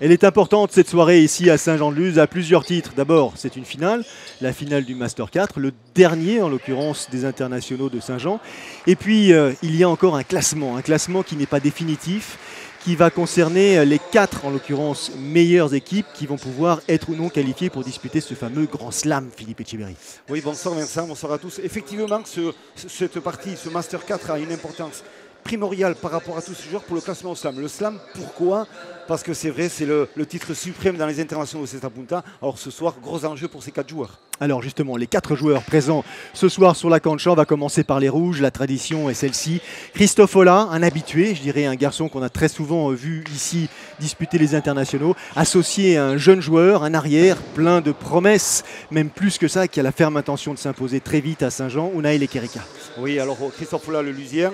Elle est importante cette soirée ici à Saint-Jean-de-Luz à plusieurs titres. D'abord, c'est une finale, la finale du Master 4, le dernier en l'occurrence des internationaux de Saint-Jean. Et puis, il y a encore un classement qui n'est pas définitif, qui va concerner les 4, en l'occurrence, meilleures équipes qui vont pouvoir être ou non qualifiées pour disputer ce fameux Grand Slam, Philippe Etcheberry. Oui, bonsoir Vincent, bonsoir à tous. Effectivement, cette partie, ce Master 4 a une importance primordiale par rapport à tous ces joueurs pour le classement au Slam. Le Slam, pourquoi? Parce que c'est vrai, c'est le titre suprême dans les internationaux de Cesta Punta. Alors ce soir, gros enjeu pour ces 4 joueurs. Alors justement, les 4 joueurs présents ce soir sur la cancha, on va commencer par les rouges, la tradition est celle-ci. Christophe Ola, un habitué, je dirais un garçon qu'on a très souvent vu ici disputer les internationaux, associé à un jeune joueur, un arrière, plein de promesses, même plus que ça, qui a la ferme intention de s'imposer très vite à Saint-Jean, Unai Lekerika. Oui, alors Christophe Ola, le Lusien,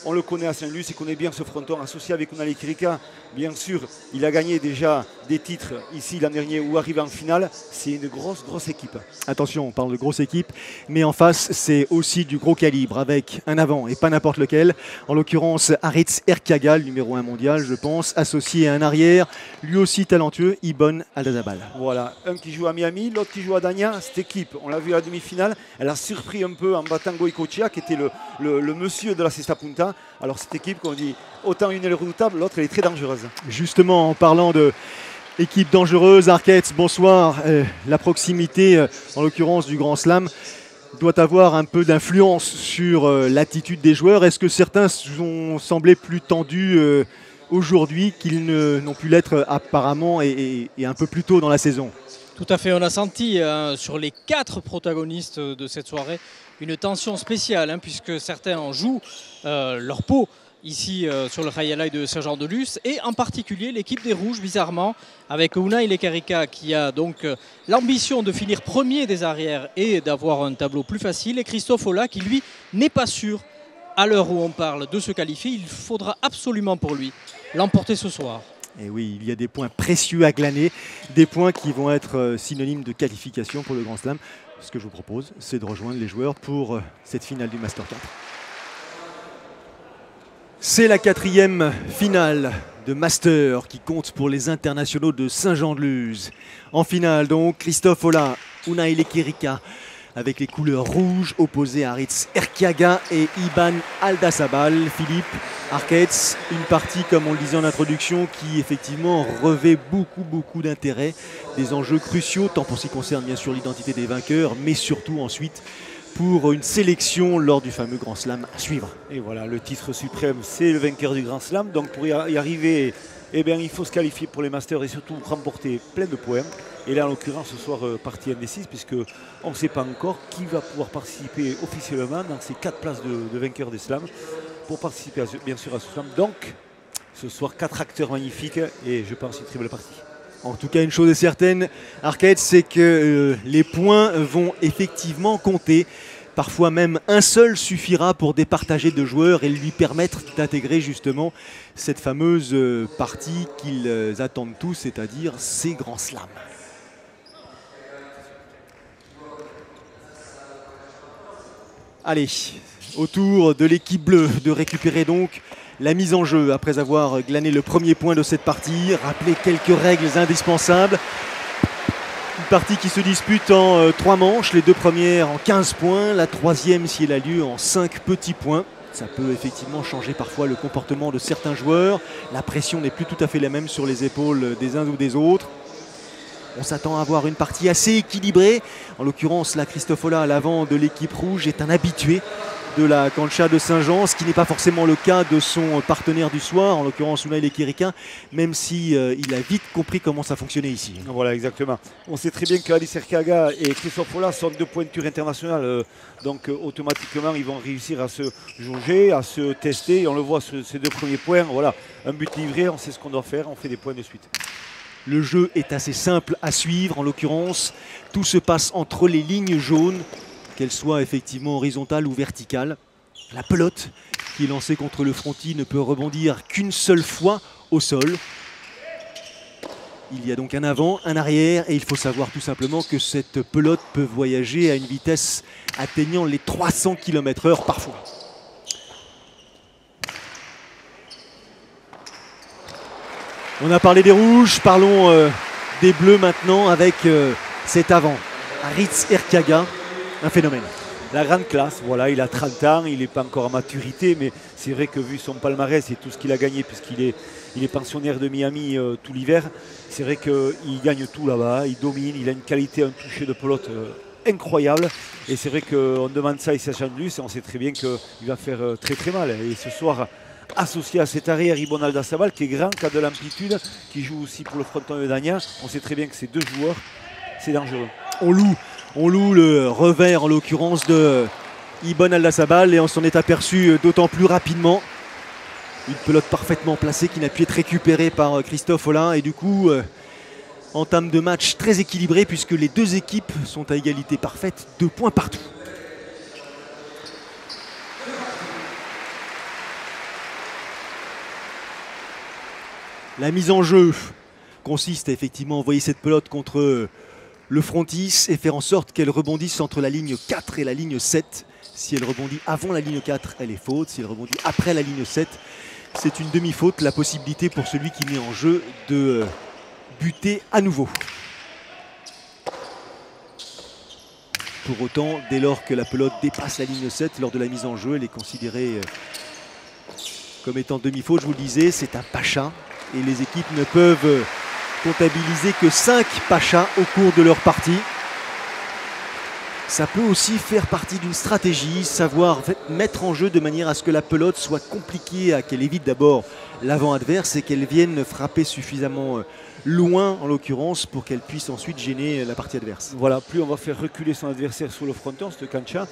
on le connaît à Saint-Luc, il connaît bien ce fronton associé avec Unai Lekerika. Bien sûr, il a gagné déjà des titres ici l'an dernier ou arrivé en finale. C'est une grosse équipe. Attention, on parle de grosse équipe, mais en face, c'est aussi du gros calibre avec un avant et pas n'importe lequel. En l'occurrence, Aritz Erkiaga, le numéro 1 mondial, je pense, associé à un arrière, lui aussi talentueux, Ibon Aldazabal. Voilà, un qui joue à Miami, l'autre qui joue à Dania. Cette équipe, on l'a vu à la demi-finale, elle a surpris un peu en battant Goicoechea, qui était le monsieur de la Cesta Punta. Alors cette équipe, comme on dit, autant une est redoutable, l'autre elle est très dangereuse. Justement, en parlant de équipe dangereuse, Arquette, bonsoir. La proximité, en l'occurrence du Grand Slam, doit avoir un peu d'influence sur l'attitude des joueurs. Est-ce que certains ont semblé plus tendus aujourd'hui qu'ils n'ont pu l'être apparemment et un peu plus tôt dans la saison? Tout à fait, on a senti sur les 4 protagonistes de cette soirée une tension spéciale, puisque certains en jouent leur peau ici sur le Khayalai de Saint-Jean-de-Luz, et en particulier l'équipe des Rouges, bizarrement, avec Unai Lekerika qui a donc l'ambition de finir premier des arrières et d'avoir un tableau plus facile, et Christophe Ola qui lui n'est pas sûr, à l'heure où on parle, de se qualifier. Il faudra absolument pour lui l'emporter ce soir. Et oui, il y a des points précieux à glaner, des points qui vont être synonymes de qualification pour le Grand Slam. Ce que je vous propose, c'est de rejoindre les joueurs pour cette finale du Master 4. C'est la 4e finale de Master qui compte pour les internationaux de Saint-Jean-de-Luz. En finale donc, Christophe Ola, Unai Lekerika, avec les couleurs rouges opposées à Aritz Erkiaga et Ibon Aldazabal. Philippe, Arquette, une partie, comme on le disait en introduction, qui effectivement revêt beaucoup d'intérêt, des enjeux cruciaux, tant pour ce qui concerne bien sûr l'identité des vainqueurs, mais surtout ensuite pour une sélection lors du fameux Grand Slam à suivre. Et voilà, le titre suprême, c'est le vainqueur du Grand Slam. Donc pour y arriver, eh bien, il faut se qualifier pour les Masters et surtout remporter plein de points. Et là, en l'occurrence, ce soir, partie indécise, puisqu'on ne sait pas encore qui va pouvoir participer officiellement dans ces 4 places de vainqueur des slams pour participer bien sûr à ce slam. Donc, ce soir, 4 acteurs magnifiques et je pense une très belle partie. En tout cas, une chose est certaine, Arquette, c'est que les points vont effectivement compter. Parfois même un seul suffira pour départager de joueurs et lui permettre d'intégrer justement cette fameuse partie qu'ils attendent tous, c'est-à-dire ces grands slams. Allez, au tour de l'équipe bleue de récupérer donc la mise en jeu après avoir glané le premier point de cette partie, rappeler quelques règles indispensables. Une partie qui se dispute en 3 manches, les 2 premières en 15 points, la 3e si elle a lieu en 5 petits points. Ça peut effectivement changer parfois le comportement de certains joueurs. La pression n'est plus tout à fait la même sur les épaules des uns ou des autres. On s'attend à avoir une partie assez équilibrée. En l'occurrence, là, Christophe Ola à l'avant de l'équipe rouge est un habitué de la cancha de Saint-Jean, ce qui n'est pas forcément le cas de son partenaire du soir, en l'occurrence Unai Lekerika, même si il a vite compris comment ça fonctionnait ici. Voilà, exactement. On sait très bien qu'Aritz Erkiaga et Christophe Ola sont 2 pointures internationales, donc automatiquement ils vont réussir à se jauger, à se tester. Et on le voit ces 2 premiers points, voilà, un but livré, on sait ce qu'on doit faire, on fait des points de suite. Le jeu est assez simple à suivre, en l'occurrence, tout se passe entre les lignes jaunes, qu'elle soit effectivement horizontale ou verticale. La pelote qui est lancée contre le frontis ne peut rebondir qu'une seule fois au sol. Il y a donc un avant, un arrière et il faut savoir tout simplement que cette pelote peut voyager à une vitesse atteignant les 300 km/h parfois. On a parlé des rouges, parlons des bleus maintenant avec cet avant, Aritz Erkiaga, un phénomène. La grande classe, voilà, il a 30 ans, il n'est pas encore en maturité, mais c'est vrai que vu son palmarès et tout ce qu'il a gagné, puisqu'il est pensionnaire de Miami tout l'hiver, c'est vrai qu'il gagne tout là-bas, il domine, il a une qualité, un toucher de pelote incroyable. Et c'est vrai qu'on demande ça ici à Champs-de-Luz et on sait très bien qu'il va faire très très mal. Et ce soir, associé à cet arrière, Ibon Aldasabal, qui est grand, qui a de l'amplitude, qui joue aussi pour le fronton de Dagna, on sait très bien que ces deux joueurs, c'est dangereux. On loue le revers en l'occurrence de Ibon Aldasabal et on s'en est aperçu d'autant plus rapidement. Une pelote parfaitement placée qui n'a pu être récupérée par Christophe Hollin et du coup entame de match très équilibré puisque les deux équipes sont à égalité parfaite, 2 points partout. La mise en jeu consiste à effectivement envoyer cette pelote contre le frontis et faire en sorte qu'elle rebondisse entre la ligne 4 et la ligne 7. Si elle rebondit avant la ligne 4, elle est faute. Si elle rebondit après la ligne 7, c'est une demi-faute. La possibilité pour celui qui met en jeu de buter à nouveau. Pour autant, dès lors que la pelote dépasse la ligne 7, lors de la mise en jeu, elle est considérée comme étant demi-faute. Je vous le disais, c'est un pacha et les équipes ne peuvent comptabiliser que 5 pachas au cours de leur partie. Ça peut aussi faire partie d'une stratégie, savoir mettre en jeu de manière à ce que la pelote soit compliquée, à qu'elle évite d'abord l'avant adverse et qu'elle vienne frapper suffisamment loin en l'occurrence pour qu'elle puisse ensuite gêner la partie adverse. Voilà, plus on va faire reculer son adversaire sur le fronton, cette cancha,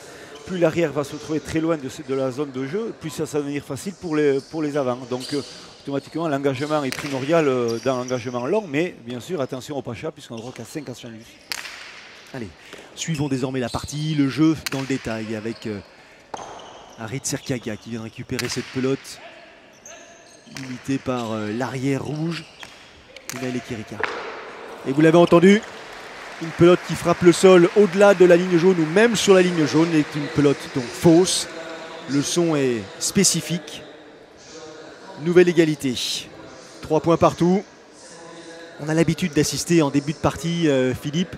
plus l'arrière va se trouver très loin de la zone de jeu, plus ça va devenir facile pour les avants. Donc automatiquement l'engagement est primordial dans l'engagement long, mais bien sûr attention au pacha puisqu'on ne droit qu'à 5 à Champs-de-Luz. Allez, suivons désormais la partie, le jeu dans le détail avec Aritz Erkiaga qui vient de récupérer cette pelote limitée par l'arrière rouge, Unai Lekirika. Et vous l'avez entendu, une pelote qui frappe le sol au-delà de la ligne jaune ou même sur la ligne jaune est une pelote donc fausse. Le son est spécifique. Nouvelle égalité. 3 points partout. On a l'habitude d'assister en début de partie, Philippe,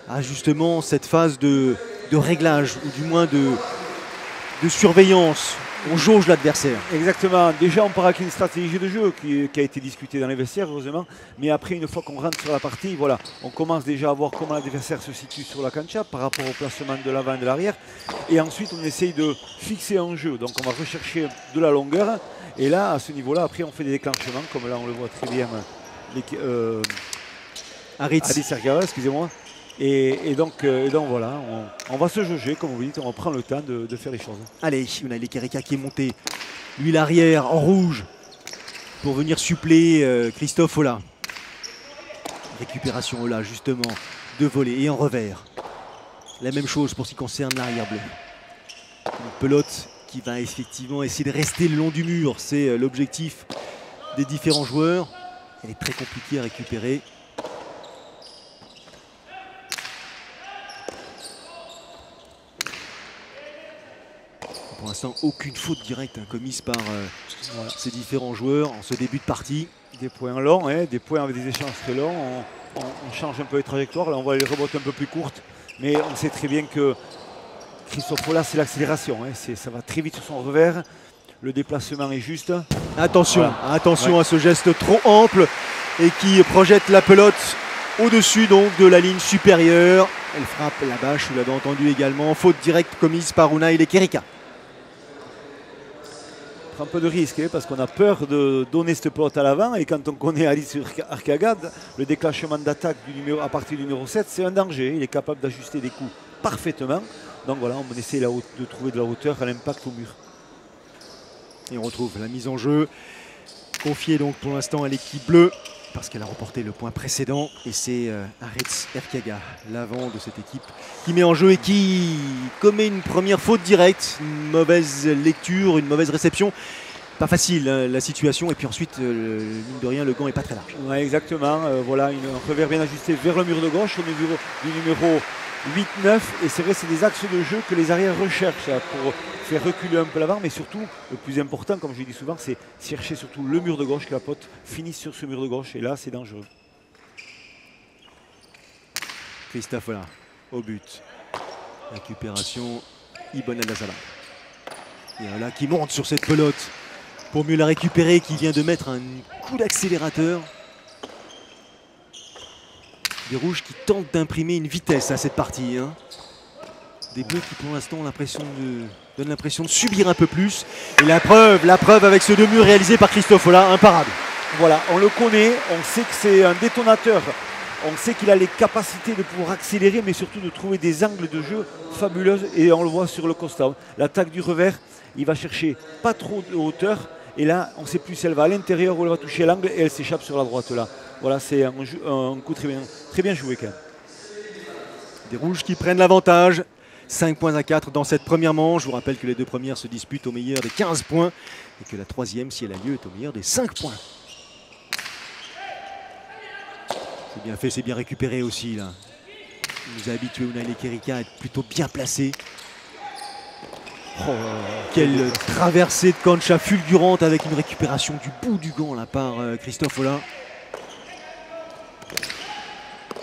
à justement cette phase de réglage ou du moins de surveillance. On jauge l'adversaire. Exactement. Déjà, on part avec une stratégie de jeu qui a été discutée dans les vestiaires, heureusement. Mais après, une fois qu'on rentre sur la partie, voilà, on commence déjà à voir comment l'adversaire se situe sur la cancha par rapport au placement de l'avant et de l'arrière. Et ensuite, on essaye de fixer un jeu. Donc, on va rechercher de la longueur. Et là, à ce niveau-là, après, on fait des déclenchements, comme là, on le voit très bien. Aritz Erkiaga, excusez-moi. Et donc voilà, on va se jauger, comme vous dites, on prend le temps de faire les choses. Allez, Unai Lekirika qui est monté, lui l'arrière en rouge, pour venir suppléer Christophe Hollin. Récupération Hollin, justement, de volée et en revers. La même chose pour ce qui concerne l'arrière bleu. Une pelote qui va effectivement essayer de rester le long du mur, c'est l'objectif des différents joueurs. Elle est très compliquée à récupérer. Pour l'instant, aucune faute directe commise par ces différents joueurs en ce début de partie. Des points longs, des points avec des échanges très longs. On change un peu les trajectoires. Là, on voit les rebottes un peu plus courtes. Mais on sait très bien que Christophe Hollin, c'est l'accélération. Ça va très vite sur son revers. Le déplacement est juste. Attention, voilà. Attention à ce geste trop ample et qui projette la pelote au-dessus donc de la ligne supérieure. Elle frappe la bâche, vous l'avez entendu également. Faute directe commise par Unai Lekirika. Un peu de risque parce qu'on a peur de donner cette pelote à l'avant et quand on connaît Aritz Erkiaga, le déclenchement d'attaque à partir du numéro 7, c'est un danger. Il est capable d'ajuster des coups parfaitement. Donc voilà, on essaie de trouver de la hauteur à l'impact au mur. Et on retrouve la mise en jeu confiée donc pour l'instant à l'équipe bleue parce qu'elle a remporté le point précédent et c'est Aritz Erkiaga, l'avant de cette équipe, qui met en jeu et qui commet une première faute directe, une mauvaise lecture, une mauvaise réception. Pas facile hein, la situation et puis ensuite, mine de rien, le gant n'est pas très large. Ouais, exactement, voilà, un revers bien ajusté vers le mur de gauche au niveau du numéro 8-9. Et c'est vrai, c'est des axes de jeu que les arrières recherchent là, pour faire reculer un peu l'avant. Mais surtout, le plus important, comme je dis souvent, c'est chercher surtout le mur de gauche, que la pote finisse sur ce mur de gauche. Et là, c'est dangereux. Christophe là, au but. Récupération, Ibn Al-Azala. Et là qui monte sur cette pelote pour mieux la récupérer, qui vient de mettre un coup d'accélérateur. Des rouges qui tentent d'imprimer une vitesse à cette partie. Hein. Des bleus qui pour l'instant donnent l'impression de subir un peu plus. Et la preuve avec ce deux murs réalisé par Christophe Ola, imparable. Voilà, on le connaît, on sait que c'est un détonateur. On sait qu'il a les capacités de pouvoir accélérer, mais surtout de trouver des angles de jeu fabuleux. Et on le voit sur le constat. L'attaque du revers, il va chercher pas trop de hauteur. Et là, on ne sait plus si elle va à l'intérieur ou elle va toucher l'angle et elle s'échappe sur la droite là. Voilà, c'est un coup très bien joué quand même. Des rouges qui prennent l'avantage. 5 points à 4 dans cette première manche. Je vous rappelle que les deux premières se disputent au meilleur des 15 points et que la troisième, si elle a lieu, est au meilleur des 5 points. C'est bien fait, c'est bien récupéré aussi là. Il nous a habitué Unai Lekerika à être plutôt bien placé. Oh, quelle traversée de Concha fulgurante avec une récupération du bout du gant là par Christophe Ola.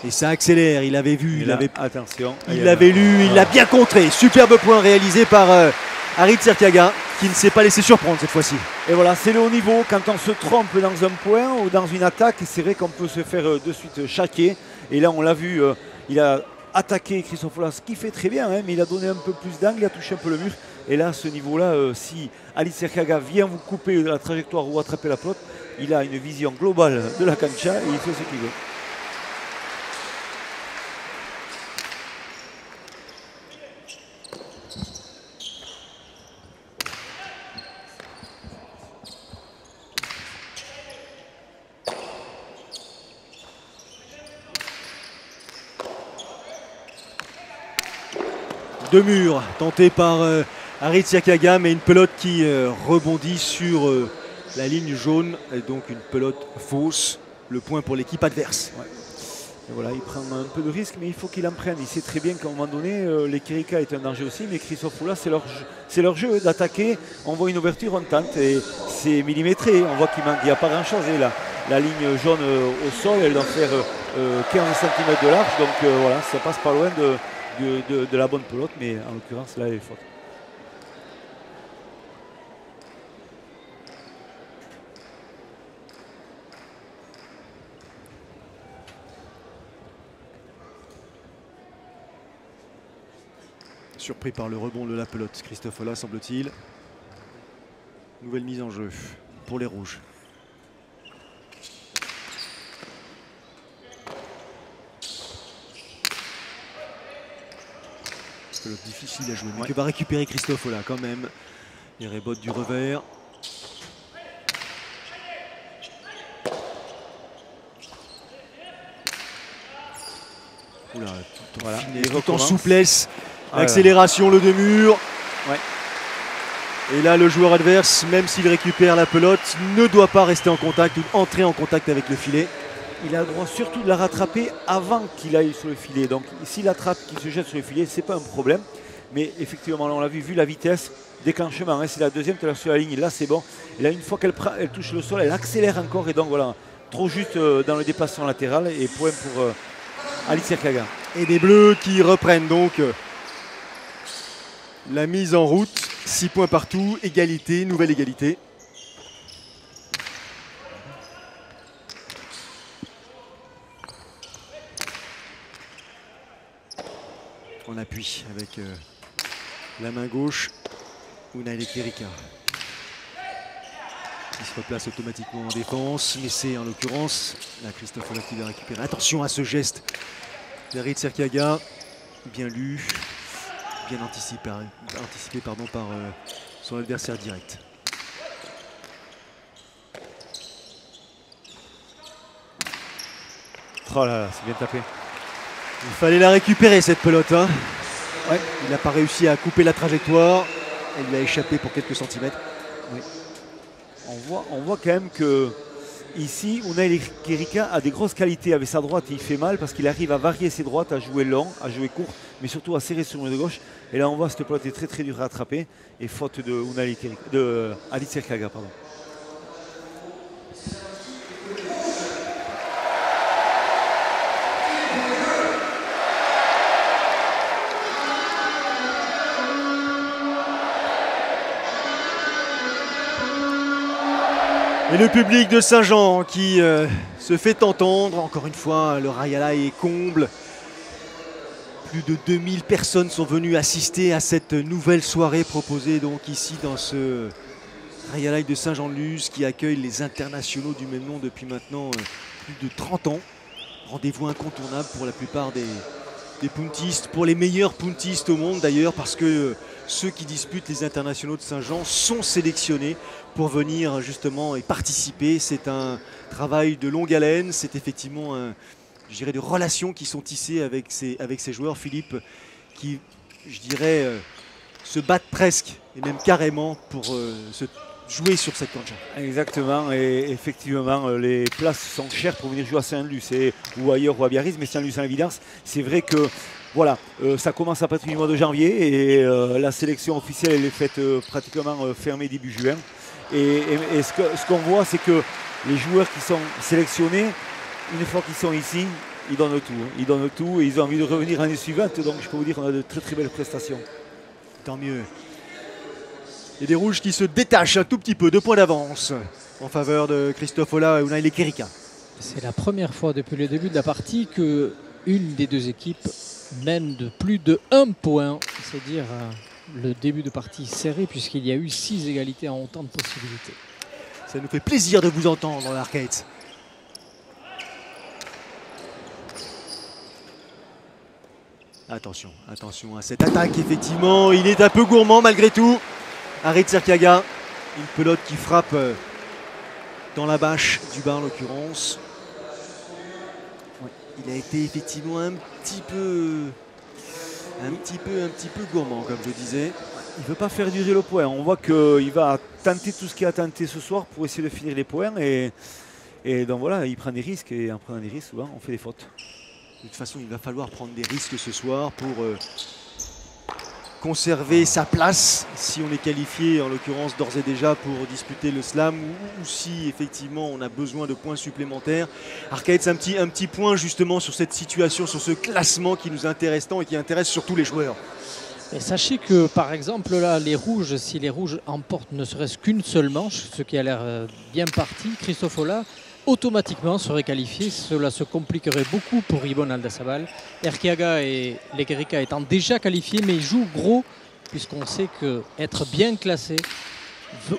Et ça accélère, il avait vu, attention, il l'avait lu, il l'a bien contré. Superbe point réalisé par Harit Serkiaga qui ne s'est pas laissé surprendre cette fois-ci. Et voilà, c'est le haut niveau. Quand on se trompe dans un point ou dans une attaque, c'est vrai qu'on peut se faire de suite chaquer. Et là, on l'a vu, il a attaqué Christophe Ola, ce qui fait très bien, hein, mais il a donné un peu plus d'angle, il a touché un peu le mur. Et là, à ce niveau-là, si Harit Serkiaga vient vous couper de la trajectoire ou attraper la pelote, il a une vision globale de la cancha et il fait ce qu'il veut. Deux murs tentés par Harit Serkiaga, mais une pelote qui rebondit sur la ligne jaune, et donc une pelote fausse. Le point pour l'équipe adverse. Ouais. Et voilà, il prend un peu de risque, mais il faut qu'il en prenne. Il sait très bien qu'à un moment donné, Lekerika est un danger aussi, mais Christophe Ola, c'est leur jeu d'attaquer. On voit une ouverture, on tente, et c'est millimétré. On voit qu'il manque, il n'y a pas grand-chose. Et la ligne jaune au sol, elle doit faire 15 cm de large, donc voilà, ça passe pas loin de la bonne pelote, mais en l'occurrence, là, elle est forte. Surpris par le rebond de la pelote, Christophe Ola semble-t-il. Nouvelle mise en jeu pour les rouges. Pelote difficile à jouer, mais que va récupérer Christophe Ola quand même. Les rebottes du revers. Oula, tout en souplesse. L'accélération, le deux-murs. Ouais. Et là, le joueur adverse, même s'il récupère la pelote, ne doit pas rester en contact ou entrer en contact avec le filet. Il a le droit surtout de la rattraper avant qu'il aille sur le filet. Donc s'il attrape, qu'il se jette sur le filet, c'est pas un problème. Mais effectivement, là, on l'a vu la vitesse, déclenchement, hein, c'est la deuxième qui est sur la ligne. Là, c'est bon. Et là, une fois qu'elle touche le sol, elle accélère encore. Et donc voilà, trop juste dans le déplacement latéral. Et point pour Harit Serkiaga. Et des bleus qui reprennent donc la mise en route. 6 points partout, égalité, nouvelle égalité. En appui avec la main gauche, Unai Lekerika. Il se replace automatiquement en défense, mais c'est en l'occurrence là Christophe Ola qui va récupérer. Attention à ce geste d'Harit Serkiaga, bien lu, bien anticipé par son adversaire direct. Oh là là, c'est bien tapé. Il fallait la récupérer cette pelote. Hein. Ouais, il n'a pas réussi à couper la trajectoire. Elle lui a échappé pour quelques centimètres. Oui. On voit quand même que ici, Unai Kerika a des grosses qualités. Avec sa droite, il fait mal parce qu'il arrive à varier ses droites, à jouer long, à jouer court, mais surtout à serrer sur le gauche. Et là, on voit cette pelote est très très dure à attraper. Et faute de Unai Kerika, de Ali Serkaga, pardon. Et le public de Saint-Jean qui se fait entendre. Encore une fois, le Rayala est comble. Plus de 2000 personnes sont venues assister à cette nouvelle soirée proposée donc ici dans ce Rayala de Saint-Jean-de-Luz qui accueille les internationaux du même nom depuis maintenant plus de 30 ans. Rendez-vous incontournable pour la plupart des puntistes, pour les meilleurs puntistes au monde d'ailleurs, parce que ceux qui disputent les internationaux de Saint-Jean sont sélectionnés pour venir justement et participer. C'est un travail de longue haleine, c'est effectivement je dirais, des relations qui sont tissées avec ces joueurs, Philippe, qui, je dirais, se battent presque et même carrément pour se jouer sur cette cancha. Exactement, et effectivement, les places sont chères pour venir jouer à Saint-Luc ou ailleurs ou à Biarritz, mais Saint-Luc, en évidence, c'est vrai que voilà, ça commence à partir du mois de janvier et la sélection officielle elle est faite pratiquement fermée début juin. Et ce qu'on voit, c'est que les joueurs qui sont sélectionnés, une fois qu'ils sont ici, ils donnent tout. Ils donnent tout et ils ont envie de revenir l'année suivante. Donc je peux vous dire qu'on a de très très belles prestations. Tant mieux. Et des rouges qui se détachent un tout petit peu, 2 points d'avance en faveur de Christophe Ola et Unai Kerika. C'est la première fois depuis le début de la partie que une des deux équipes mène de plus de 1 point. C'est dire le début de partie serré puisqu'il y a eu 6 égalités en autant de possibilités. Ça nous fait plaisir de vous entendre, l'Arcade. Attention, attention à cette attaque, effectivement. Il est un peu gourmand malgré tout. Harit Serkaga, une pelote qui frappe dans la bâche du bas en l'occurrence. Ouais, il a été effectivement un petit peu gourmand, comme je disais. Il ne veut pas faire durer le point. On voit qu'il va tenter tout ce qu'il a tenté ce soir pour essayer de finir les points. Et donc voilà, il prend des risques. Et en prenant des risques, souvent, on fait des fautes. De toute façon, il va falloir prendre des risques ce soir pour conserver sa place si on est qualifié, en l'occurrence d'ores et déjà pour disputer le slam ou si effectivement on a besoin de points supplémentaires. Arcade, c'est un petit point justement sur cette situation, sur ce classement qui nous intéresse tant et qui intéresse surtout les joueurs. Et sachez que par exemple là, les rouges, si les rouges emportent ne serait-ce qu'une seule manche, ce qui a l'air bien parti, Christophe Ola automatiquement serait qualifié. Cela se compliquerait beaucoup pour Ibon Aldazabal. Erkiaga et Lekerika étant déjà qualifiés, mais ils jouent gros puisqu'on sait qu'être bien classé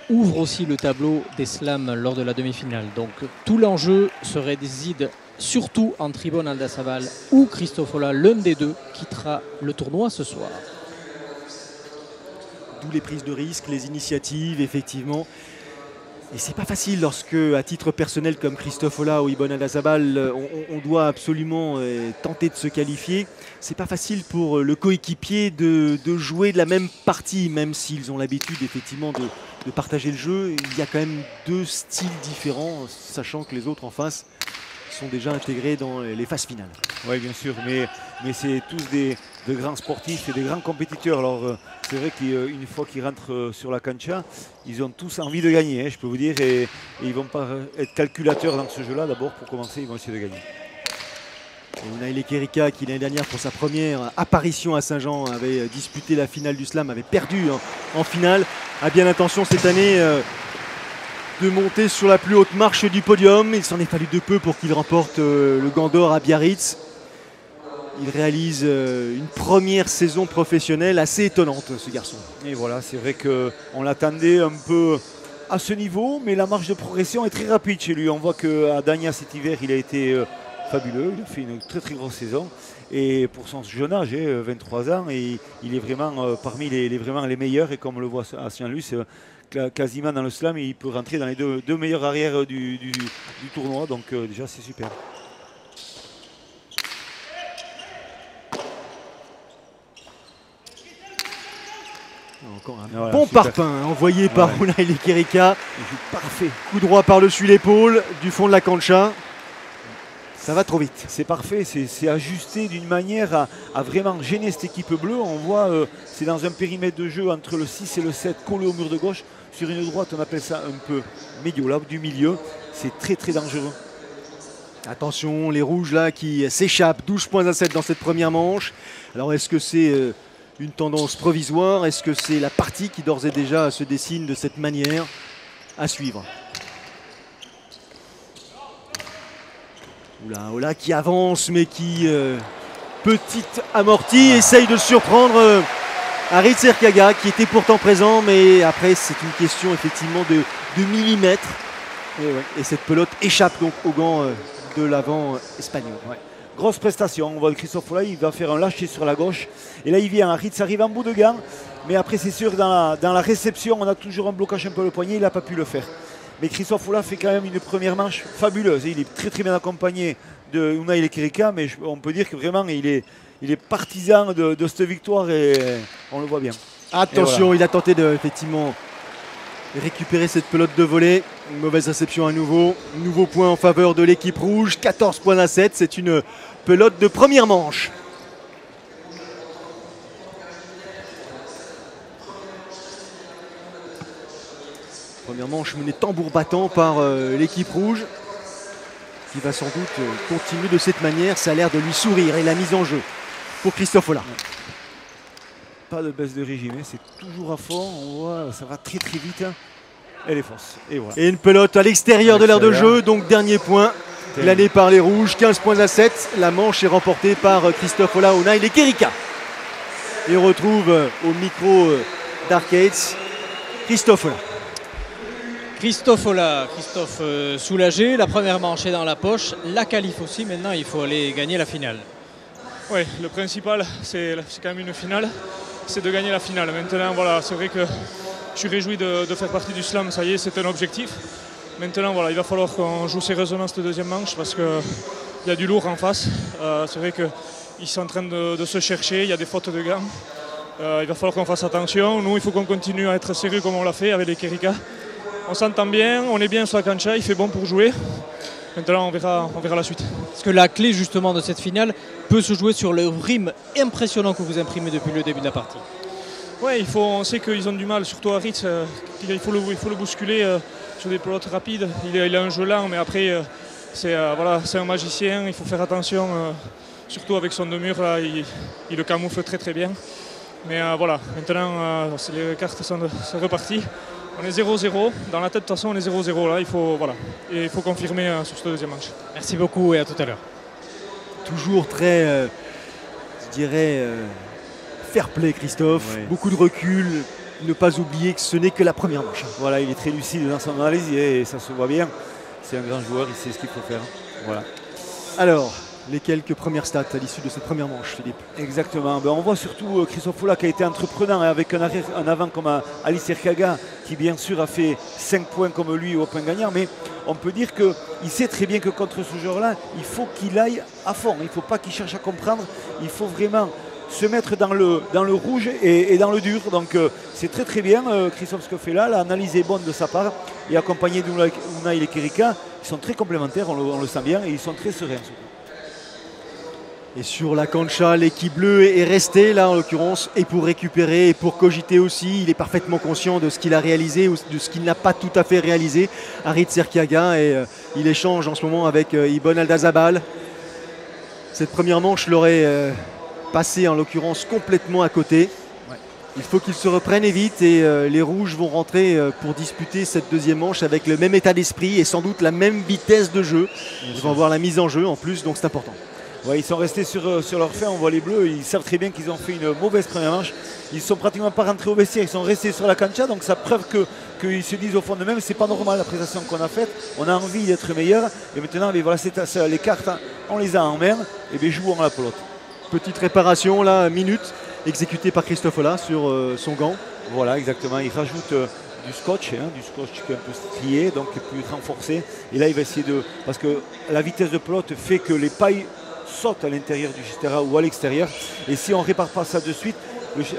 ouvre aussi le tableau des slams lors de la demi-finale. Donc tout l'enjeu se réside surtout entre Ibon Aldazabal ou Christophe Ola, l'un des deux quittera le tournoi ce soir. D'où les prises de risques, les initiatives, effectivement. Et c'est pas facile lorsque, à titre personnel comme Christophe Ola ou Ibon Aldazabal, on doit absolument tenter de se qualifier. C'est pas facile pour le coéquipier de jouer de la même partie, même s'ils ont l'habitude effectivement de partager le jeu. Il y a quand même 2 styles différents, sachant que les autres en face sont déjà intégrés dans les phases finales. Oui, bien sûr, mais c'est tous de grands sportifs et des grands compétiteurs. Alors, c'est vrai qu'une fois qu'ils rentrent sur la cancha, ils ont tous envie de gagner, hein, je peux vous dire, et ils ne vont pas être calculateurs dans ce jeu-là. D'abord, pour commencer, ils vont essayer de gagner. Unai Lekerika, qui l'année dernière, pour sa première apparition à Saint-Jean, avait disputé la finale du slam, avait perdu en finale, a bien l'intention cette année de monter sur la plus haute marche du podium. Il s'en est fallu de peu pour qu'il remporte le gant d'or à Biarritz. Il réalise une première saison professionnelle assez étonnante, ce garçon. Et voilà, c'est vrai qu'on l'attendait un peu à ce niveau, mais la marge de progression est très rapide chez lui. On voit qu'à Dagna cet hiver, il a été fabuleux. Il a fait une très très grosse saison. Et pour son jeune âge, 23 ans, et il est vraiment parmi vraiment les meilleurs. Et comme on le voit à Saint-Luc, quasiment dans le slam, il peut rentrer dans les deux meilleurs arrières du tournoi. Donc déjà, c'est super. Encore un Voilà, bon super. parpaing envoyé par Unai Lekerika. Il joue parfait. Coup droit par-dessus l'épaule du fond de la cancha. Ça va trop vite. C'est parfait, c'est ajusté d'une manière à vraiment gêner cette équipe bleue. On voit, c'est dans un périmètre de jeu entre le 6 et le 7 collé au mur de gauche. Sur une droite, on appelle ça un peu médiolable du milieu. C'est très très dangereux. Attention, les rouges là qui s'échappent. 12 points à 7 dans cette première manche. Alors est-ce que c'est une tendance provisoire? Est-ce que c'est la partie qui d'ores et déjà se dessine de cette manière? À suivre. Oula qui avance mais qui, petite amortie, essaye de surprendre Harit Serkaga qui était pourtant présent, mais après c'est une question effectivement de millimètres. Et cette pelote échappe donc au gant de l'avant espagnol. Ouais. Grosse prestation, on voit le Christophe Ola, il va faire un lâcher sur la gauche. Et là il vient, Harit arrive en bout de gant, mais après c'est sûr dans la réception on a toujours un blocage un peu le poignet, il n'a pas pu le faire. Mais Christophe Ola fait quand même une première manche fabuleuse. Il est très très bien accompagné de Unai Lekerika, mais on peut dire que vraiment il est partisan de cette victoire et on le voit bien. Attention, il a tenté de effectivement récupérer cette pelote de volée. Une mauvaise réception à nouveau. Nouveau point en faveur de l'équipe rouge. 14 points à 7. C'est une pelote de première manche. Première manche menée tambour battant par l'équipe rouge, qui va sans doute continuer de cette manière. Ça a l'air de lui sourire. Et la mise en jeu pour Christophe Ola. Pas de baisse de régime, c'est toujours à fond. On voit, ça va très très vite. Elle est force. Et voilà. Et une pelote à l'extérieur de l'aire de jeu. Donc dernier point. Glané par les rouges. 15 points à 7. La manche est remportée par Christophe Ola, Unai Lekerika. Et on retrouve au micro d'Arcades Christophe Ola. Christophe Ola, Christophe soulagé, la première manche est dans la poche, la qualif aussi, maintenant il faut aller gagner la finale. Oui, le principal c'est quand même une finale, c'est de gagner la finale. Maintenant voilà, c'est vrai que je suis réjoui de faire partie du slam, ça y est, c'est un objectif. Maintenant voilà, il va falloir qu'on joue sérieusement cette deuxième manche parce qu'il y a du lourd en face. C'est vrai qu'ils sont en train de se chercher, il y a des fautes de gants. Il va falloir qu'on fasse attention, nous il faut qu'on continue à être sérieux comme on l'a fait avec les Kerika. On s'entend bien, on est bien sur la cancha, il fait bon pour jouer. Maintenant, on verra la suite. Parce que la clé justement de cette finale peut se jouer sur le rythme impressionnant que vous imprimez depuis le début de la partie. Oui, on sait qu'ils ont du mal, surtout à Ritz. Il faut le bousculer sur des pelotes rapides. Il a un jeu lent, mais après, c'est un magicien. Il faut faire attention, surtout avec son deux-murs. Il le camoufle très très bien. Mais voilà, maintenant, les cartes sont reparties. On est 0-0, dans la tête de toute façon on est 0-0 là, il faut confirmer sur cette deuxième manche. Merci beaucoup et à tout à l'heure. Toujours très, je dirais, fair play Christophe, beaucoup de recul, ne pas oublier que ce n'est que la première manche. Voilà, il est très lucide dans son analyse et ça se voit bien. C'est un grand joueur, il sait ce qu'il faut faire. Voilà. Alors, les quelques premières stats à l'issue de cette première manche, Philippe. Exactement. On voit surtout Christophe Ola qui a été entreprenant avec un avant comme Ali Serkaga qui bien sûr a fait 5 points comme lui au point gagnant, mais on peut dire qu'il sait très bien que contre ce joueur-là, il faut qu'il aille à fond. Il ne faut pas qu'il cherche à comprendre. Il faut vraiment se mettre dans le rouge et dans le dur. Donc c'est très très bien Christophe ce que fait là. L'analyse est bonne de sa part et accompagné d'Unai Lekerika. Ils sont très complémentaires, on le sent bien et ils sont très sereins. Et sur la cancha, l'équipe bleue est restée là en l'occurrence et pour récupérer et pour cogiter aussi. Il est parfaitement conscient de ce qu'il a réalisé ou de ce qu'il n'a pas tout à fait réalisé. Harit Serkaga et il échange en ce moment avec Ibon Aldazabal. Cette première manche l'aurait passé en l'occurrence complètement à côté. Il faut qu'ils se reprennent vite et les rouges vont rentrer pour disputer cette deuxième manche avec le même état d'esprit et sans doute la même vitesse de jeu. Ils vont avoir la mise en jeu en plus, donc c'est important. Ouais, ils sont restés sur leur fin, on voit les bleus, ils savent très bien qu'ils ont fait une mauvaise première manche. Ils ne sont pratiquement pas rentrés au vestiaire, ils sont restés sur la cancha, donc ça preuve qu'ils se disent au fond d'eux-mêmes, c'est pas normal la prestation qu'on a faite, on a envie d'être meilleur, et maintenant voilà, les cartes, on les a en main, et bien jouons à la pelote. Petite réparation là, minute, exécutée par Christophe Ola sur son gant. Voilà, exactement, il rajoute du scotch qui est un peu strié, donc plus renforcé, et là il va essayer parce que la vitesse de pelote fait que les pailles saute à l'intérieur du Gistera ou à l'extérieur. Et si on ne répare pas ça de suite,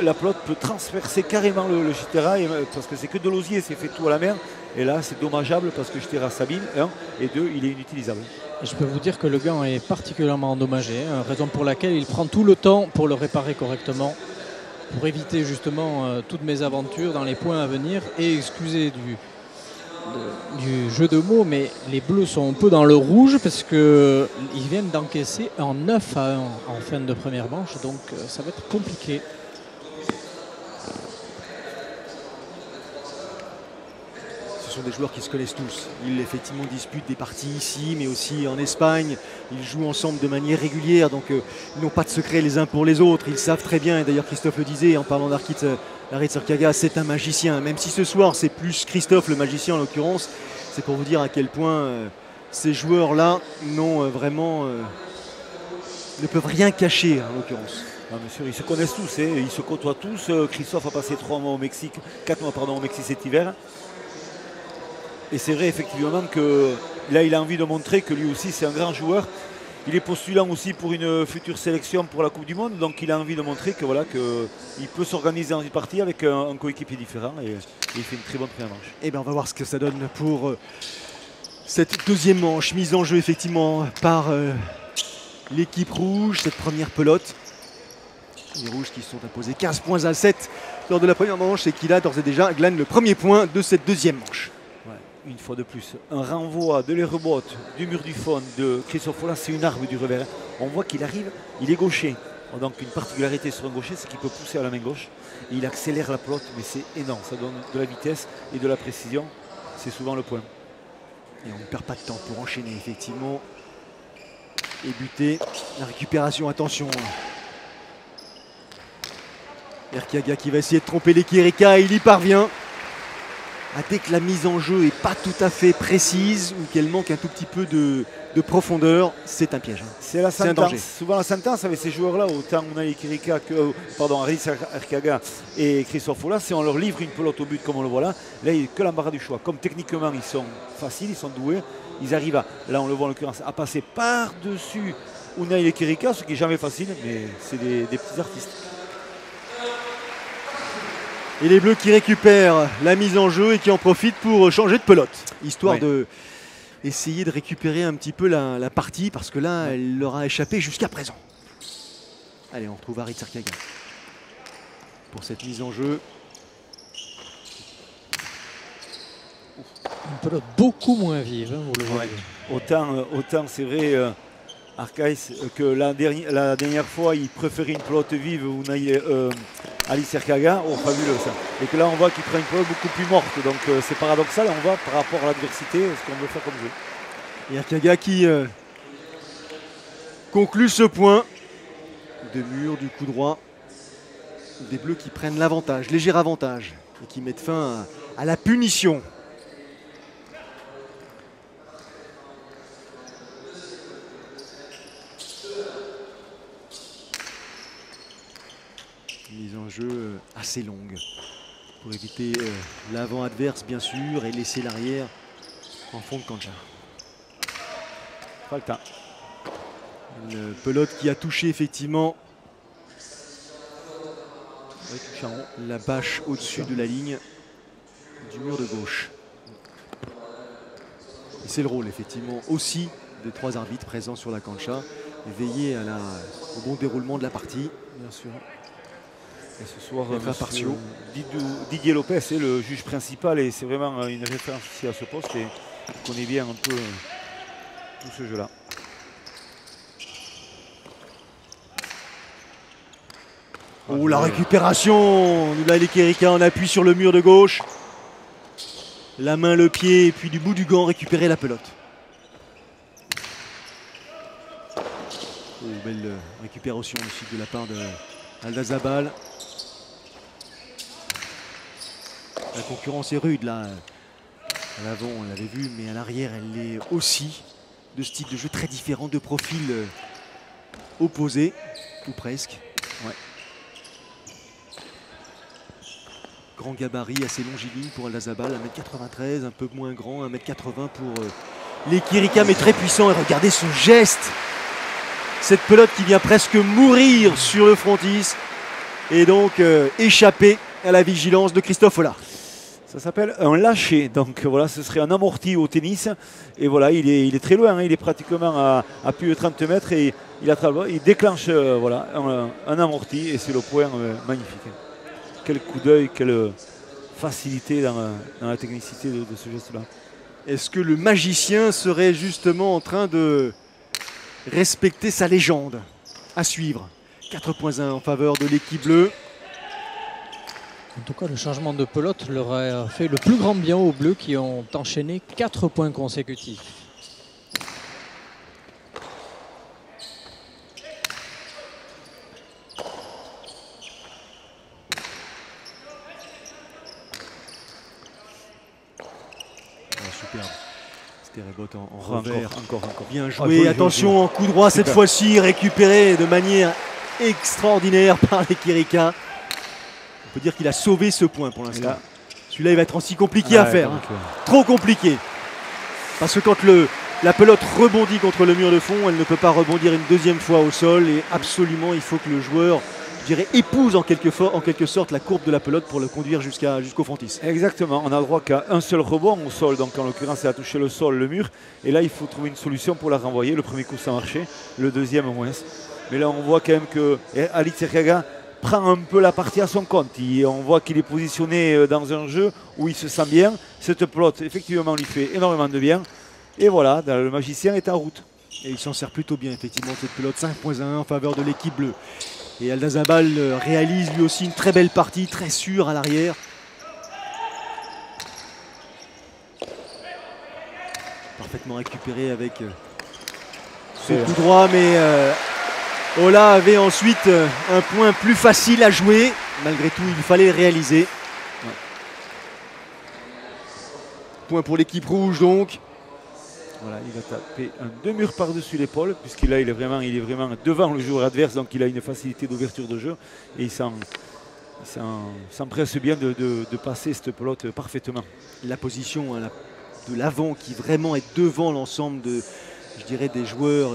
la pelote peut transpercer carrément le Chitera, parce que c'est que de l'osier, c'est fait tout à la main. Et là, c'est dommageable parce que Chitera s'abîme, 1, et 2, il est inutilisable. Et je peux vous dire que le gant est particulièrement endommagé, hein, raison pour laquelle il prend tout le temps pour le réparer correctement, pour éviter justement toutes mes aventures dans les points à venir. Et excusez du jeu de mots, mais les Bleus sont un peu dans le rouge parce qu'ils viennent d'encaisser un 9-1 en fin de première manche, donc ça va être compliqué. Ce sont des joueurs qui se connaissent tous. Ils effectivement disputent des parties ici, mais aussi en Espagne. Ils jouent ensemble de manière régulière, donc ils n'ont pas de secret les uns pour les autres. Ils savent très bien, et d'ailleurs Christophe le disait en parlant d'Aritz Arkaga, c'est un magicien. Même si ce soir c'est plus Christophe le magicien en l'occurrence, c'est pour vous dire à quel point ces joueurs-là n'ont vraiment ne peuvent rien cacher en l'occurrence. Non, bien sûr, ils se connaissent tous, hein, ils se côtoient tous. Christophe a passé 4 mois au Mexique cet hiver. Et c'est vrai effectivement que là il a envie de montrer que lui aussi c'est un grand joueur. Il est postulant aussi pour une future sélection pour la Coupe du Monde, donc il a envie de montrer que voilà qu'il peut s'organiser dans une partie avec un coéquipier différent et il fait une très bonne première manche. Et bien on va voir ce que ça donne pour cette deuxième manche, mise en jeu effectivement par l'équipe rouge, cette première pelote. Les rouges qui se sont imposés 15 points à 7 lors de la première manche et qui là d'ores et déjà glane le premier point de cette deuxième manche. Une fois de plus, un renvoi de les rebottes du mur du fond de Christophe Follas, c'est une arme du revers. On voit qu'il arrive, il est gaucher. Donc une particularité sur un gaucher, c'est qu'il peut pousser à la main gauche. Et il accélère la pelote, mais c'est énorme. Ça donne de la vitesse et de la précision. C'est souvent le point. Et on ne perd pas de temps pour enchaîner effectivement. Et buter. La récupération, attention. Arkaga qui va essayer de tromper les Kirika, il y parvient. Dès que la mise en jeu n'est pas tout à fait précise ou qu'elle manque un tout petit peu de profondeur, c'est un piège. C'est la sentence. Souvent la sentence avec ces joueurs-là, autant Unai Kirika que Aritz Arkaga et Christophe Follas, si on leur livre une pelote au but comme on le voit là, là il n'y a que l'embarras du choix. Comme techniquement ils sont faciles, ils sont doués, ils arrivent là on le voit en l'occurrence, à passer par-dessus Unai Kirika, ce qui n'est jamais facile, mais c'est des petits artistes. Et les Bleus qui récupèrent la mise en jeu et qui en profitent pour changer de pelote, histoire de essayer de récupérer un petit peu la partie, parce que là, elle leur a échappé jusqu'à présent. Allez, on retrouve Aritz Arkaga pour cette mise en jeu. Une pelote beaucoup moins vive, hein, vous le voyez. Autant c'est vrai, Arkaïs, que la dernière fois, il préférait une pelote vive Aritz Arkaga, fabuleux ça. Et que là, on voit qu'il prend une pelote beaucoup plus morte. Donc c'est paradoxal, on voit par rapport à l'adversité ce qu'on veut faire comme jeu. Et Arkaga qui conclut ce point de mur du coup droit. Des Bleus qui prennent l'avantage, léger avantage, et qui mettent fin à la punition. Mise en jeu assez longue pour éviter l'avant adverse bien sûr et laisser l'arrière en fond de cancha. Pas le temps. Une pelote qui a touché effectivement la bâche au-dessus de la ligne du mur de gauche. Et c'est le rôle effectivement aussi des 3 arbitres présents sur la cancha, veiller au bon déroulement de la partie. Bien sûr. Et ce soir, Didier Lopez est le juge principal et c'est vraiment une référence aussi à ce poste et il connaît bien un peu tout ce jeu-là. Oh, la récupération Unai Kirika en appui sur le mur de gauche. La main, le pied et puis du bout du gant récupérer la pelote. Oh, belle récupération aussi de la part de Aldazabal. La concurrence est rude là. À l'avant, on l'avait vu, mais à l'arrière, elle est aussi de style de jeu très différent, de profil opposé, ou presque. Ouais. Grand gabarit, assez longiligne pour Aldazabal, 1m93, un peu moins grand, 1m80 pour les Kirika, mais très puissant. Et regardez ce geste, cette pelote qui vient presque mourir sur le frontis. et donc échappé à la vigilance de Christophe Ola. Ça s'appelle un lâcher, donc voilà, ce serait un amorti au tennis. Et voilà, il est très loin, hein, il est pratiquement à plus de 30 mètres et il déclenche voilà, un amorti et c'est le point magnifique. Quel coup d'œil, quelle facilité dans la technicité de ce geste-là. Est-ce que le magicien serait justement en train de respecter sa légende? À suivre. 4.1 en faveur de l'équipe bleue. En tout cas, le changement de pelote leur a fait le plus grand bien aux Bleus qui ont enchaîné 4 points consécutifs. Superbe. C'était rebote en revers. Encore. Bien joué. Attention, en coup droit cette fois-ci, récupéré de manière extraordinaire par les Quiricains. On peut dire qu'il a sauvé ce point pour l'instant. Celui-là, il va être aussi compliqué à faire. Trop compliqué. Parce que quand la pelote rebondit contre le mur de fond, elle ne peut pas rebondir une deuxième fois au sol. Et absolument, il faut que le joueur, je dirais, épouse en quelque sorte la courbe de la pelote pour le conduire jusqu'au frontis. Exactement. On a le droit qu'à un seul rebond au sol. Donc en l'occurrence, elle a touché le sol, le mur. Et là, il faut trouver une solution pour la renvoyer. Le premier coup, ça marchait. Le deuxième, au moins. Mais là, on voit quand même que Alix Serkaga prend un peu la partie à son compte. On voit qu'il est positionné dans un jeu où il se sent bien. Cette pelote, effectivement, lui fait énormément de bien. Et voilà, le magicien est en route. Et il s'en sert plutôt bien, effectivement, cette pelote. 5.1 en faveur de l'équipe bleue. Et Aldazabal réalise lui aussi une très belle partie, très sûre à l'arrière. Parfaitement récupéré avec ce coup droit, mais Ola avait ensuite un point plus facile à jouer. Malgré tout, il fallait le réaliser. Ouais. Point pour l'équipe rouge donc. Voilà, il va taper un deux-murs par-dessus l'épaule, puisqu'il est vraiment devant le joueur adverse, donc il a une facilité d'ouverture de jeu. Et il s'empresse bien de passer cette pelote parfaitement. La position de l'avant qui vraiment est devant l'ensemble je dirais, des joueurs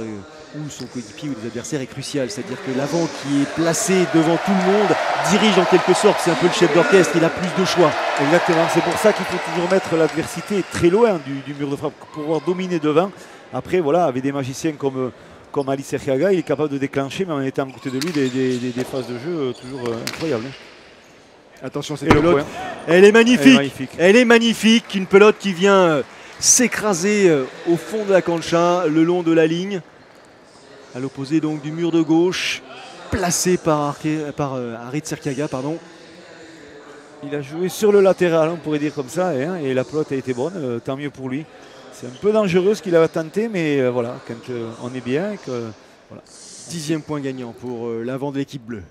ou son coéquipier ou des adversaires est crucial. C'est-à-dire que l'avant qui est placé devant tout le monde dirige en quelque sorte. C'est un peu le chef d'orchestre, il a plus de choix. Exactement, c'est pour ça qu'il faut toujours mettre l'adversité très loin du mur de frappe pour pouvoir dominer devant. Après, voilà, avec des magiciens comme Alix Serkaga, il est capable de déclencher, mais en étant à côté de lui, des phases de jeu toujours incroyables. Attention, cette pelote, elle est magnifique. Elle est magnifique. Une pelote qui vient s'écraser au fond de la cancha, le long de la ligne, à l'opposé donc du mur de gauche, placé par Arit Serkaga, pardon. Il a joué sur le latéral, on pourrait dire comme ça, et la pelote a été bonne, tant mieux pour lui. C'est un peu dangereux ce qu'il a tenté, mais voilà, quand on est bien. Voilà. 10e point gagnant pour l'avant de l'équipe bleue.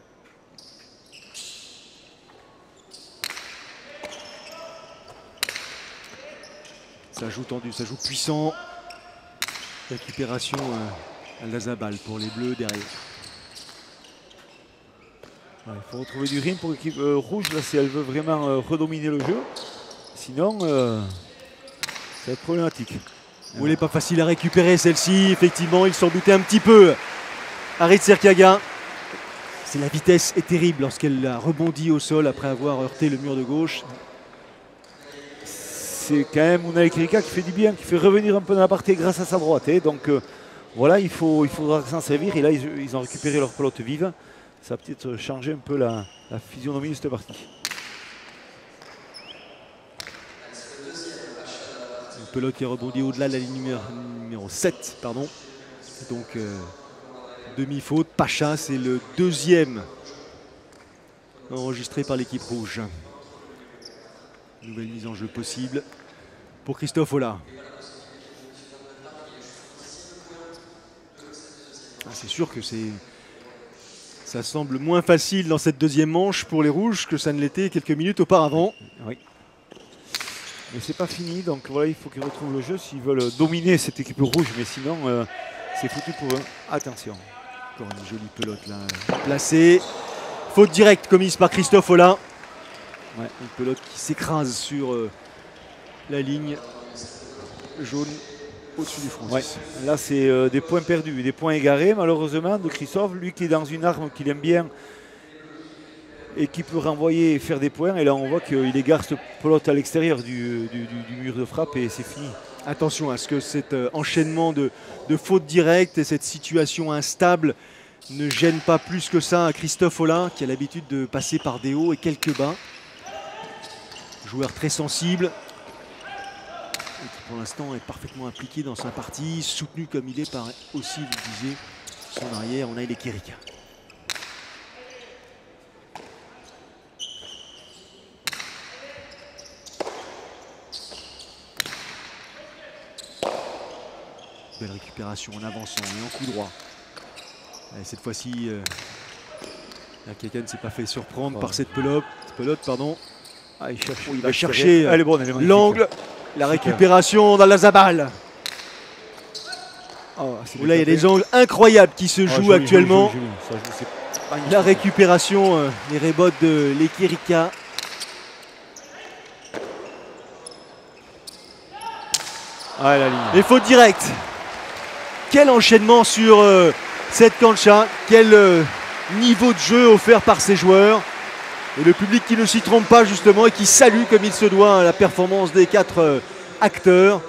Ça joue tendu, ça joue puissant. Récupération Aldazabal pour les bleus derrière. Il faut retrouver du rythme pour l'équipe rouge là, si elle veut vraiment redominer le jeu. Sinon, ça va être problématique. Elle n'est pas facile à récupérer celle-ci. Effectivement, il s'en doutait un petit peu. Arit Serkaga. La vitesse est terrible lorsqu'elle a rebondi au sol après avoir heurté le mur de gauche. C'est quand même Unai Quirica qui fait du bien, qui fait revenir un peu dans la partie grâce à sa droite. Donc voilà, il faudra s'en servir. Et là, ils ont récupéré leur pelote vive. Ça va peut-être changer un peu la physionomie de cette partie. Une pelote qui a rebondi au-delà de la ligne numéro 7. Pardon. Donc demi-faute. Pacha, c'est le deuxième enregistré par l'équipe rouge. Nouvelle mise en jeu possible pour Christophe Ola. C'est sûr que ça semble moins facile dans cette deuxième manche pour les rouges que ça ne l'était quelques minutes auparavant. Oui. Mais c'est pas fini, donc voilà, il faut qu'ils retrouvent le jeu s'ils veulent dominer cette équipe rouge, mais sinon c'est foutu pour eux. Attention. Encore une jolie pelote là placée. Faute directe commise par Christophe Ola. Ouais, une pelote qui s'écrase sur la ligne jaune au-dessus du front. Ouais. Là, c'est des points perdus, des points égarés, malheureusement, de Christophe. Lui qui est dans une arme qu'il aime bien et qui peut renvoyer et faire des points. Et là, on voit qu'il égare cette pelote à l'extérieur du mur de frappe et c'est fini. Attention à ce que cet enchaînement de fautes directes et cette situation instable ne gêne pas plus que ça à Christophe Hollin, qui a l'habitude de passer par des hauts et quelques bas. Joueur très sensible, et qui pour l'instant est parfaitement impliqué dans sa partie, soutenu comme il est par aussi, vous le disiez, son arrière, Unai Lekerika. Belle récupération en avançant et en coup droit. Et cette fois-ci, Erkeka ne s'est pas fait surprendre par cette pelote. Ah, il va chercher l'angle, la Super. récupération dans la Zabal. Oh, Là, il y a des angles incroyables qui se jouent actuellement. La récupération, les rebotes de Lekerika. Ah, la ligne. Les fautes directes. Quel enchaînement sur cette cancha. Quel niveau de jeu offert par ces joueurs. Et le public qui ne s'y trompe pas justement et qui salue comme il se doit la performance des 4 acteurs.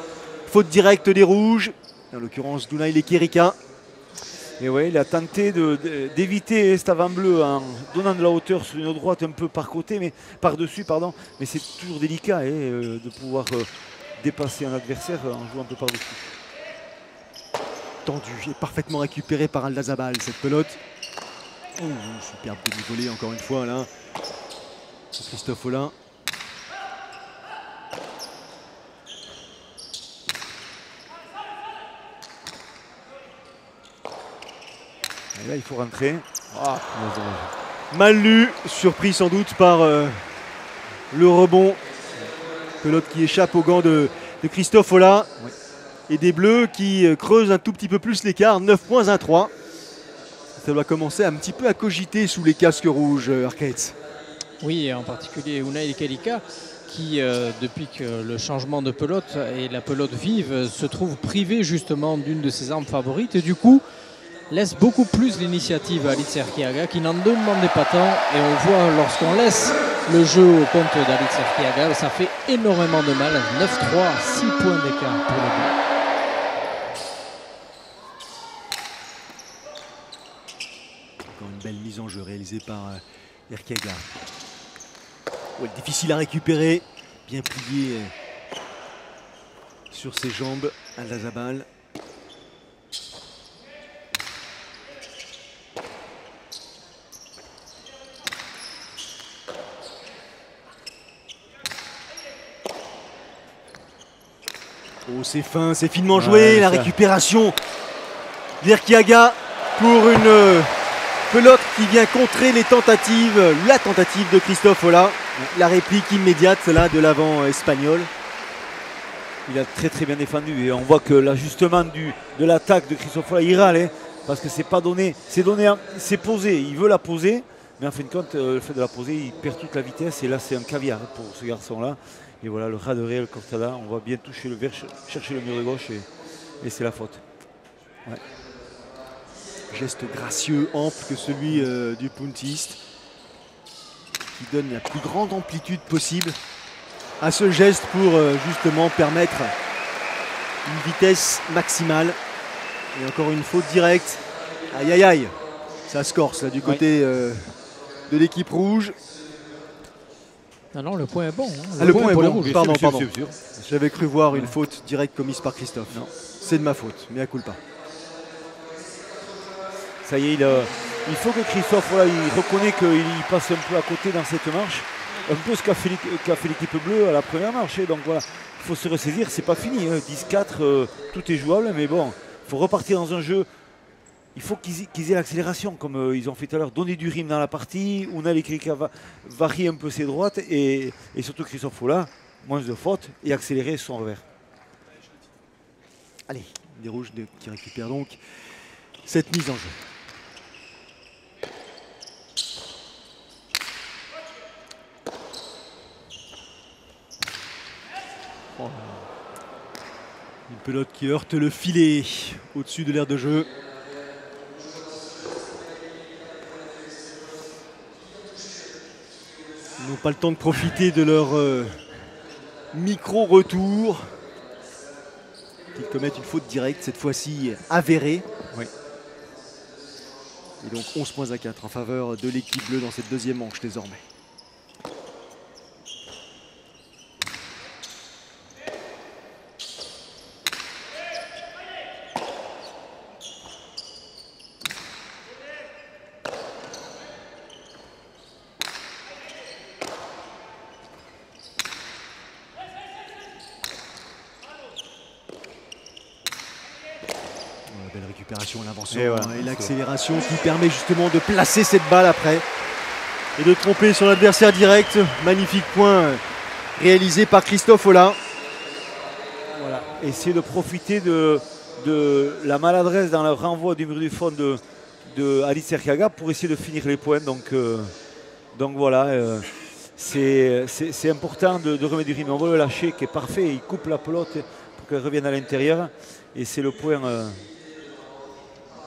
Faute directe des rouges, en l'occurrence d'Unai Lekerika. Et ouais, il a tenté d'éviter cet avant bleu en donnant de la hauteur sur une droite un peu par côté, mais par-dessus, pardon. Mais c'est toujours délicat de pouvoir dépasser un adversaire en jouant un peu par-dessus. Tendu et parfaitement récupéré par Aldazabal cette pelote. Oh, superbe demi-volée encore une fois là. Christophe Hollin. Et là, il faut rentrer. Ah, mal lu, surpris sans doute par le rebond. Pelote qui échappe aux gants de Christophe Hollin. Oui. Et des Bleus qui creusent un tout petit peu plus l'écart, 9 points à 3. Ça doit commencer un petit peu à cogiter sous les casques rouges, Arcates. Oui, et en particulier Unai Lekerika, qui, depuis que le changement de pelote et la pelote vive, se trouve privé justement d'une de ses armes favorites. Et du coup, laisse beaucoup plus l'initiative à Alitz Erkiaga, qui n'en demandait pas tant. Et on voit, lorsqu'on laisse le jeu au compte d'Alitz Erkiaga, ça fait énormément de mal. 9-3, 6 points d'écart pour le Bleu. Une belle mise en jeu réalisée par Erkiaga. Ouais, difficile à récupérer, bien plié sur ses jambes à la Zabal. Oh, c'est fin, c'est finement joué, la récupération d'Erkiaga pour une pelote qui vient contrer les tentatives, la tentative de Christophe Hollin. La réplique immédiate là de l'avant espagnol. Il a très très bien défendu et on voit que l'ajustement de l'attaque de Christophe Hollin, il râle parce que c'est pas donné, c'est posé, il veut la poser, mais en fin de compte, le fait de la poser, il perd toute la vitesse et là c'est un caviar pour ce garçon-là. Et voilà, le ras de réel Cortada, on va bien toucher le verre, chercher le mur de gauche et c'est la faute. Ouais. Geste gracieux, ample que celui du puntiste, qui donne la plus grande amplitude possible à ce geste pour justement permettre une vitesse maximale. Et encore une faute directe. Aïe aïe aïe, ça se corse là du côté de l'équipe rouge. Non, le point est bon. Hein. Le point est bon, rouge. Pardon. Sûr. J'avais cru voir une faute directe commise par Christophe. Non, c'est de ma faute, mais à culpa. Ça y est, il faut que Christophe, voilà, il reconnaît qu'il passe un peu à côté dans cette marche. Un peu ce qu'a fait l'équipe bleue à la première marche. Donc voilà, il faut se ressaisir, c'est pas fini. 10-4, tout est jouable, mais bon, il faut repartir dans un jeu. Il faut qu'ils aient l'accélération, comme ils ont fait tout à l'heure, donner du rythme dans la partie. Unai Lekerika va varier un peu ses droites et surtout Christophe Hollin, moins de fautes et accélérer son revers. Allez, des rouges qui récupèrent donc cette mise en jeu. Une pelote qui heurte le filet au-dessus de l'aire de jeu. Ils n'ont pas le temps de profiter de leur micro-retour. Ils commettent une faute directe, cette fois-ci avérée. Oui. Et donc 11 points à 4 en faveur de l'équipe bleue dans cette deuxième manche désormais. Belle récupération, l'avancement et l'accélération qui permet justement de placer cette balle après et de tromper son adversaire direct. Magnifique point réalisé par Christophe Ola. Voilà. Essayer de profiter de la maladresse dans le renvoi du mur du fond de Alice Serkaga pour essayer de finir les points. Donc voilà, c'est important de remettre du rythme. On voit le lâcher qui est parfait, il coupe la pelote pour qu'elle revienne à l'intérieur et c'est le point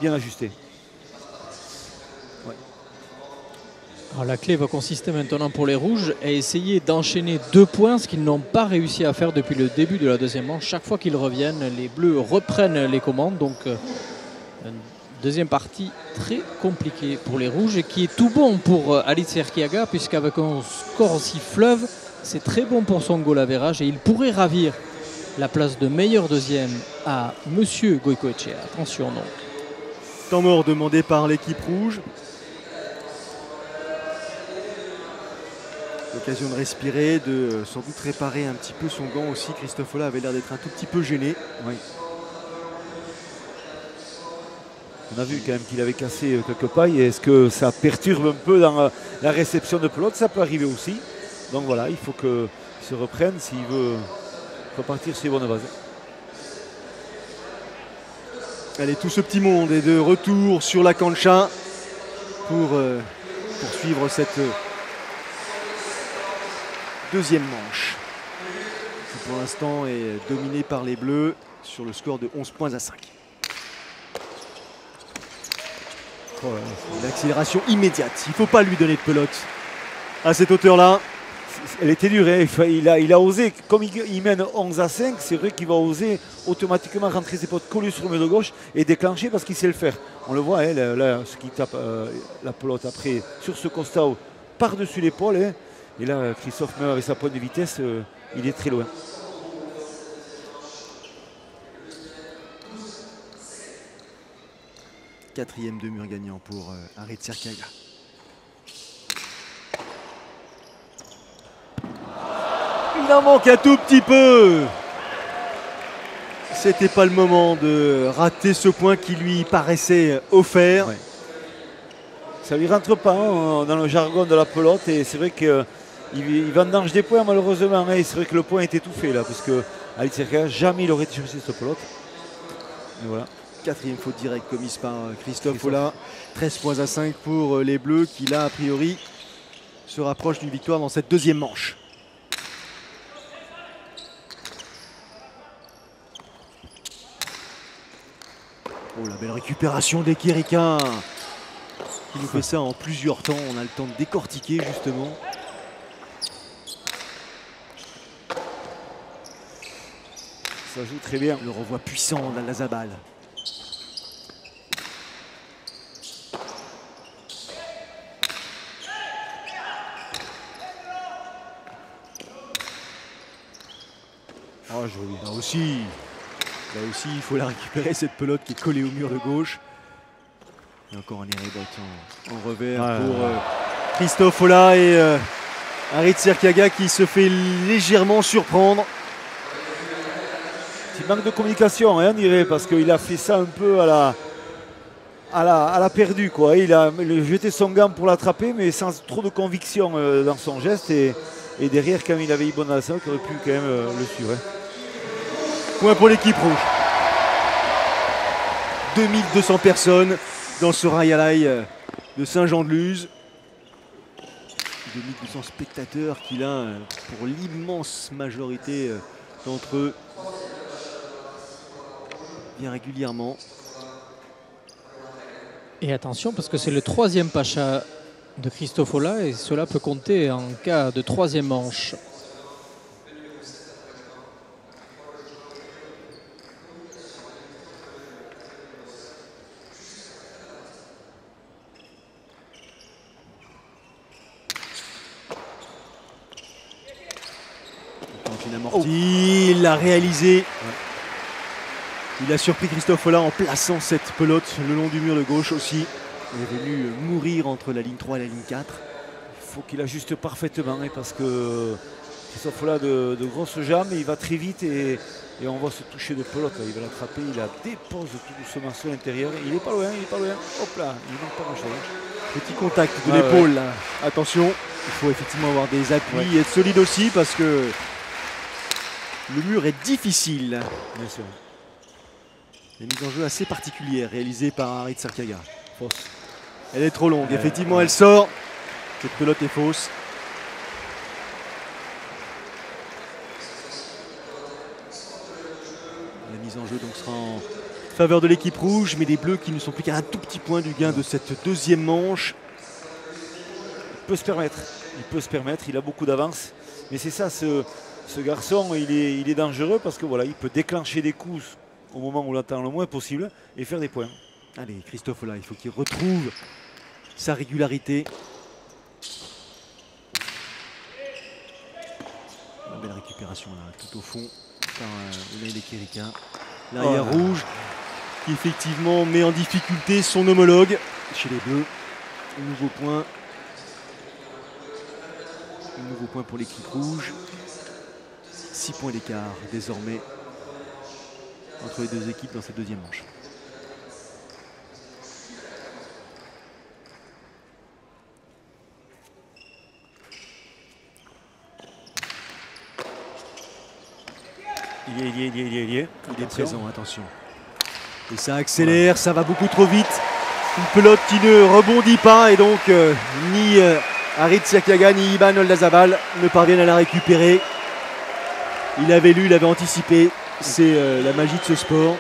bien ajusté. Ouais. Alors la clé va consister maintenant pour les rouges à essayer d'enchaîner 2 points, ce qu'ils n'ont pas réussi à faire depuis le début de la deuxième manche. Chaque fois qu'ils reviennent, les bleus reprennent les commandes. Donc une deuxième partie très compliquée pour les rouges et qui est tout bon pour Alice Serkiaga, puisqu'avec un score aussi fleuve, c'est très bon pour son goal average et il pourrait ravir la place de meilleur deuxième à Monsieur Goicoechea. Attention donc. Temps mort demandé par l'équipe rouge. L'occasion de respirer, de sans doute réparer un petit peu son gant aussi. Christophe Ola avait l'air d'être un tout petit peu gêné. Oui. On a vu quand même qu'il avait cassé quelques pailles. Est-ce que ça perturbe un peu dans la réception de pelote? Ça peut arriver aussi. Donc voilà, il faut qu'il se reprenne s'il veut repartir sur les bonnes bases. Allez, tout ce petit monde est de retour sur la cancha pour poursuivre cette deuxième manche qui pour l'instant est dominée par les bleus sur le score de 11 points à 5. L'accélération immédiate, il ne faut pas lui donner de pelote à cette hauteur-là. Elle était dure, hein. Il a osé, comme il mène 11 à 5, c'est vrai qu'il va oser automatiquement rentrer ses potes collés sur le mur de gauche et déclencher parce qu'il sait le faire. On le voit, hein, là, ce qui tape la pelote après sur ce constat par-dessus l'épaule. Hein. Et là, Christophe, même avec sa pointe de vitesse, il est très loin. Quatrième demi-mur gagnant pour Arit Serkiaga. Il en manque un tout petit peu. C'était pas le moment de rater ce point qui lui paraissait offert. Ouais. Ça lui rentre pas hein, dans le jargon de la pelote et c'est vrai qu'il vendange des points malheureusement. Hein, et c'est vrai que le point est étouffé là parce que Alice Serkaga, jamais il aurait été chercher cette pelote. Et voilà. Quatrième faute directe commise par Christophe Ola. 13 points à 5 pour les Bleus qui là a priori se rapprochent d'une victoire dans cette deuxième manche. Oh la belle récupération d'Ekirika qui nous fait ça en plusieurs temps. On a le temps de décortiquer justement. Ça joue très bien. Le renvoi puissant d'Al-Azabal. Oh, joli. Là aussi, il faut la récupérer, cette pelote qui est collée au mur de gauche. Et encore un Erebot en revers pour Christophe Ola et Arit Serkiaga qui se fait légèrement surprendre. Petit manque de communication, hein, on dirait, parce qu'il a fait ça un peu à la perdue, quoi. Il a jeté son gant pour l'attraper, mais sans trop de conviction dans son geste. Et derrière, quand il avait Ibon Alassa, qui aurait pu quand même le suivre. Hein. Point pour l'équipe rouge. 2200 personnes dans ce Rail de Saint-Jean-de-Luz. 2200 spectateurs qu'il a pour l'immense majorité d'entre eux. Bien régulièrement. Et attention parce que c'est le troisième Pacha de Christophe Ola et cela peut compter en cas de troisième manche. Il l'a réalisé. Il a surpris Christophe Ola en plaçant cette pelote le long du mur de gauche aussi. Il est venu mourir entre la ligne 3 et la ligne 4. Il faut qu'il ajuste parfaitement parce que Christophe Ola de grosses jambes, il va très vite et on va se toucher de pelote. Là. Il va l'attraper, il la dépose tout doucement sur l'intérieur. Il n'est pas loin, il est pas loin. Hop là, il ne manque pas grand-chose. Petit contact de l'épaule. Ouais. Attention, il faut effectivement avoir des appuis et être solide aussi parce que le mur est difficile. Bien sûr. Une mise en jeu assez particulière réalisée par Harit Sarkaga. Fausse. Elle est trop longue. Effectivement, elle sort. Cette pelote est fausse. La mise en jeu donc sera en faveur de l'équipe rouge, mais des bleus qui ne sont plus qu'à un tout petit point du gain de cette deuxième manche. Il peut se permettre. Il a beaucoup d'avance. Mais c'est ça, ce garçon, il est dangereux parce que voilà, il peut déclencher des coups au moment où on l'attend le moins possible et faire des points. Allez, Christophe Ola, il faut qu'il retrouve sa régularité. Une belle récupération là, tout au fond par Oulaï Kirika. L'arrière rouge qui effectivement met en difficulté son homologue chez les Bleus. Un nouveau point. Un nouveau point pour l'équipe rouge. 6 points d'écart désormais entre les deux équipes dans cette deuxième manche. Il est présent, attention. Et ça accélère, ça va beaucoup trop vite. Une pelote qui ne rebondit pas et donc ni Harit Sarkaga ni Iban Oldazabal ne parviennent à la récupérer. Il avait lu, il avait anticipé. C'est la magie de ce sport.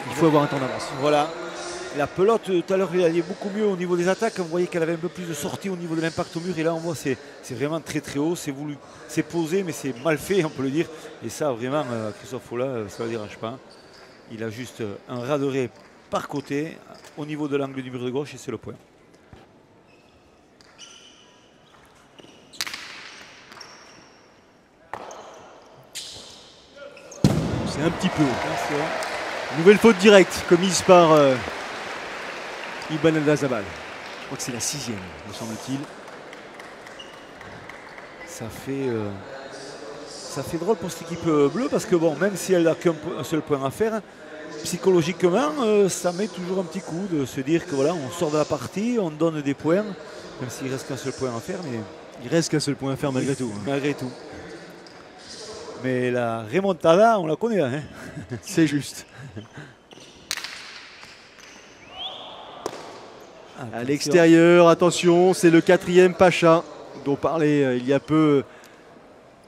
Il faut avoir un temps d'avance. Voilà. La pelote, tout à l'heure, elle est beaucoup mieux au niveau des attaques. Vous voyez qu'elle avait un peu plus de sortie au niveau de l'impact au mur. Et là, on voit c'est vraiment très très haut. C'est voulu, c'est posé, mais c'est mal fait, on peut le dire. Et ça, vraiment, Christophe Ola, ça ne le dérange pas. Il a juste un raderai par côté au niveau de l'angle du mur de gauche et c'est le point. C'est un petit peu haut. Nouvelle faute directe commise par Iban Oldazabal. Je crois que c'est la 6e, me semble-t-il. Ça fait drôle pour cette équipe bleue parce que bon, même si elle n'a qu'un seul point à faire, psychologiquement, ça met toujours un petit coup de se dire que voilà, on sort de la partie, on donne des points, même s'il reste qu'un seul point à faire. Mais il reste qu'un seul point à faire malgré tout. Malgré tout. Mais la remontada, on la connaît. Hein. C'est juste. À l'extérieur, attention, c'est le 4e Pacha dont parlait il y a peu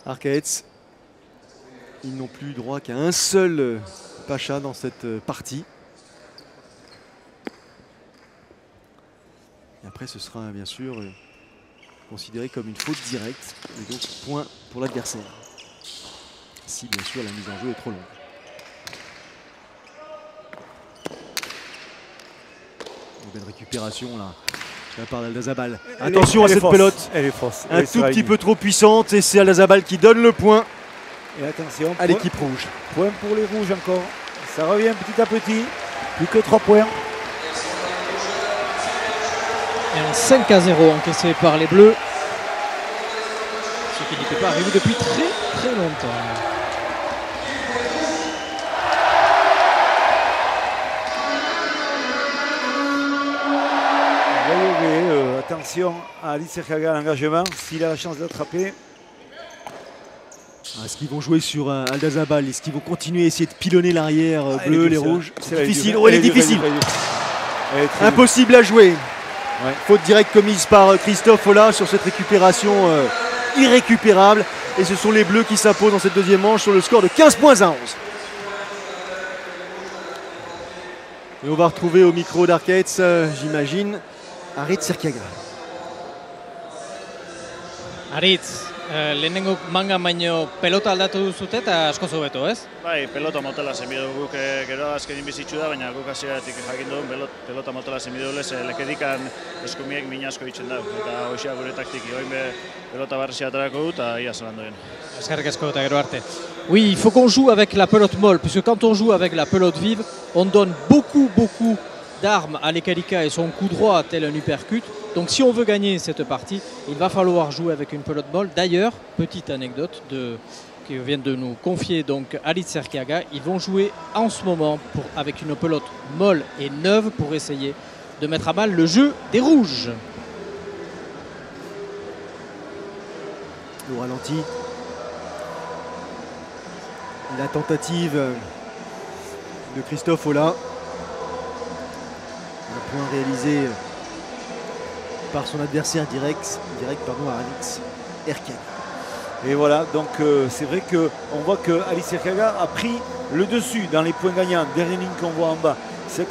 Arcaetz. Ils n'ont plus droit qu'à un seul Pacha dans cette partie. Et après, ce sera bien sûr considéré comme une faute directe. Et donc, point pour l'adversaire. Si bien sûr la mise en jeu est trop longue. Une belle récupération là. De la part d'Oldazabal. Attention à cette pelote. Elle est fausse. Un tout petit peu trop puissante et c'est Oldazabal qui donne le point. Et attention à l'équipe rouge. Point pour les rouges encore. Ça revient petit à petit. Plus que 3 points. Et un 5-0 encaissé par les Bleus. Ce qui n'était pas arrivé depuis très très longtemps. Attention à Harit Sarkaga à l'engagement, s'il a la chance d'attraper. Est-ce qu'ils vont jouer sur Oldazabal? Est-ce qu'ils vont continuer à essayer de pilonner l'arrière bleu, les rouges? C'est difficile. Oh, elle est difficile. Impossible à jouer. Ouais. Faute directe commise par Christophe Ola sur cette récupération irrécupérable. Et ce sont les bleus qui s'imposent dans cette deuxième manche sur le score de 15 points à 11. Et on va retrouver au micro d'Arcaetz, j'imagine, Harit Sarkaga. Aritz, lehenengo manga baino pelota aldatu duzute eta asko hobeto, ez? Bai, pelota motela zenbidu guk gero azken bizitzu da, baina guk hasieratik jakin dugun pelota motela zenbidu lez, lekedikan eskumiek min asko ditzen da. Eta hoxea gure taktiki, hoin be pelota barrezia atarako du eta ia zelan duen. Eskerrik asko eta gero arte. Oui, il faut qu'on joue avec la pelote molle, puisque quand on joue avec la pelote vive, on donne beaucoup d'armes à l'Ekalika et son coup droit tel un uppercut. Donc si on veut gagner cette partie, il va falloir jouer avec une pelote molle. D'ailleurs, petite anecdote que vient de nous confier donc Alit Serkiaga, ils vont jouer en ce moment avec une pelote molle et neuve pour essayer de mettre à mal le jeu des rouges. Au ralenti, la tentative de Christophe Ola. Un point réalisé par son adversaire direct à Alex Erkiaga. Et voilà, donc c'est vrai qu'on voit que Alex Erkiaga a pris le dessus dans les points gagnants. Dernière ligne qu'on voit en bas, c'est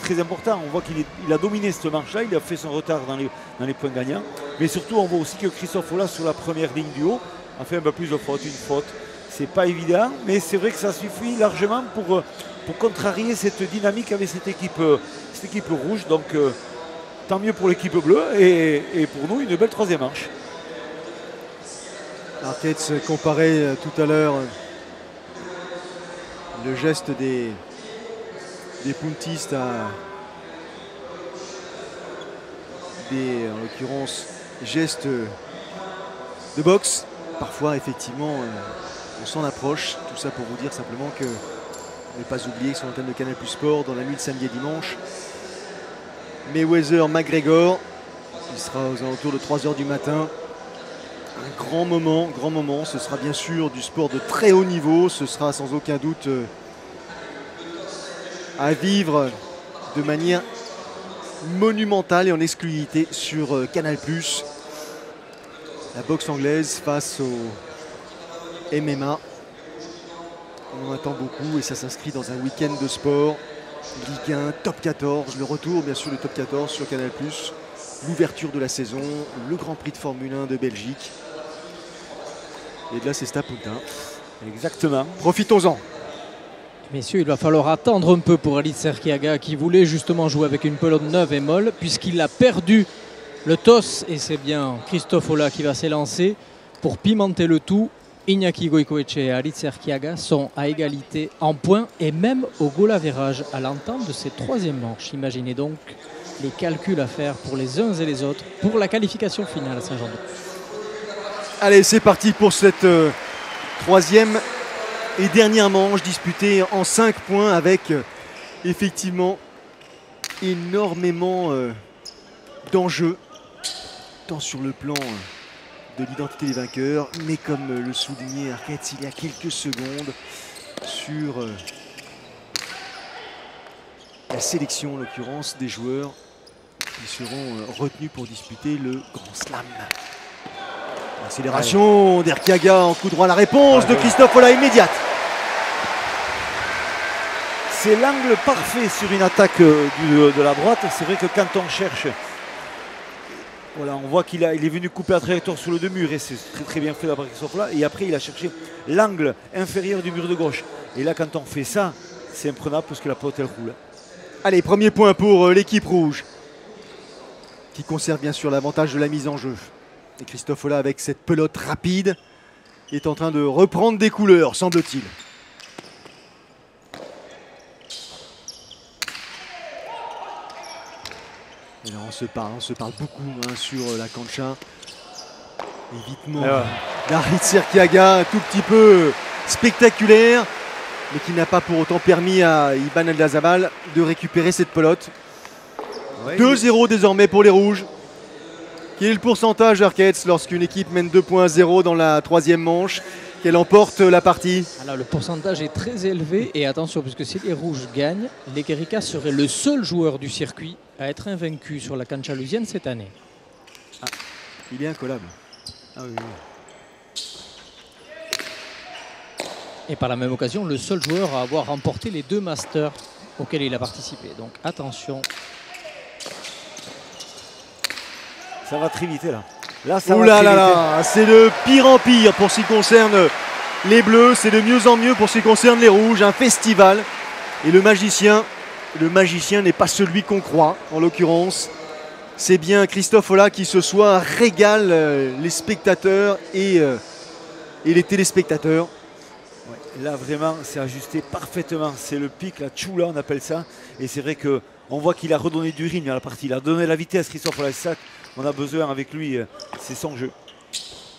très important. On voit qu'il a dominé cette manche-là, il a fait son retard dans les points gagnants. Mais surtout, on voit aussi que Christophe Ola, sur la première ligne du haut, a fait un peu plus de fautes, une faute. C'est pas évident, mais c'est vrai que ça suffit largement pour contrarier cette dynamique avec cette équipe rouge. Donc tant mieux pour l'équipe bleue et pour nous, une belle troisième manche. Arquette comparait tout à l'heure le geste des puntistes à des, en l'occurrence, gestes de boxe. Parfois, effectivement, on s'en approche. Tout ça pour vous dire simplement que ne pas oublier que sur l'antenne de Canal+ Sport, dans la nuit de samedi et dimanche, Mayweather-McGregor, il sera aux alentours de 3 h du matin. Un grand moment. Ce sera bien sûr du sport de très haut niveau. Ce sera sans aucun doute à vivre de manière monumentale et en exclusivité sur Canal+. La boxe anglaise face au MMA. On en attend beaucoup et ça s'inscrit dans un week-end de sport. Ligue 1, top 14, le retour bien sûr du top 14 sur Canal+, l'ouverture de la saison, le Grand Prix de Formule 1 de Belgique. Et de là c'est Stapunta. Exactement. Profitons-en. Messieurs, il va falloir attendre un peu pour Alit Serkiaga qui voulait justement jouer avec une pelote neuve et molle puisqu'il a perdu le toss et c'est bien Christophe Ola qui va s'élancer pour pimenter le tout. Iñaki Goicoechea et Alit Serkiaga sont à égalité en points et même au goal average à l'entame de cette troisième manche. Imaginez donc les calculs à faire pour les uns et les autres pour la qualification finale à Saint-Jean-de-Luz. Allez, c'est parti pour cette troisième et dernière manche disputée en 5 points avec effectivement énormément d'enjeux, tant sur le plan de l'identité des vainqueurs, mais comme le soulignait Arquette il y a quelques secondes, sur la sélection en l'occurrence des joueurs qui seront retenus pour disputer le Grand Slam. Accélération d'Erkiaga en coup droit, la réponse de Christophe Ola immédiate. C'est l'angle parfait sur une attaque de la droite. C'est vrai que quand on cherche, voilà, on voit qu'il est venu couper la trajectoire sur le deux-murs et c'est très bien fait d'après Christophe Ola. Et après, il a cherché l'angle inférieur du mur de gauche. Et là, quand on fait ça, c'est imprenable parce que la pelote, elle roule. Allez, premier point pour l'équipe rouge, qui conserve bien sûr l'avantage de la mise en jeu. Et Christophe Ola, avec cette pelote rapide, est en train de reprendre des couleurs, semble-t-il. Et là, on se parle beaucoup sur la cancha. Évitement d'Alit Serkiaga, un tout petit peu spectaculaire, mais qui n'a pas pour autant permis à Iban Eldazabal de récupérer cette pelote. Ouais, 2-0 désormais pour les rouges. Quel est le pourcentage, Arquette, lorsqu'une équipe mène 2.0 dans la troisième manche, qu'elle emporte la partie? Alors, le pourcentage est très élevé et attention, puisque si les rouges gagnent, l'Ekerika serait le seul joueur du circuit à être invaincu sur la cancha lusienne cette année. Ah, il est incollable. Ah oui, oui. Et par la même occasion, le seul joueur à avoir remporté les 2 masters auxquels il a participé. Donc attention. Ça va très vite là. Là, ça Ouh va là très là vite. là, c'est de pire en pire pour ce qui concerne les Bleus, c'est de mieux en mieux pour ce qui concerne les Rouges, un festival. Et le magicien n'est pas celui qu'on croit, en l'occurrence. C'est bien Christophe Olah qui ce soir régale les spectateurs et les téléspectateurs. Ouais, là, vraiment, c'est ajusté parfaitement. C'est le pic, la chula, on appelle ça. Et c'est vrai qu'on voit qu'il a redonné du rythme à la partie. Il a donné la vitesse, Christophe Olah. C'est ça qu'on a besoin avec lui. C'est son jeu.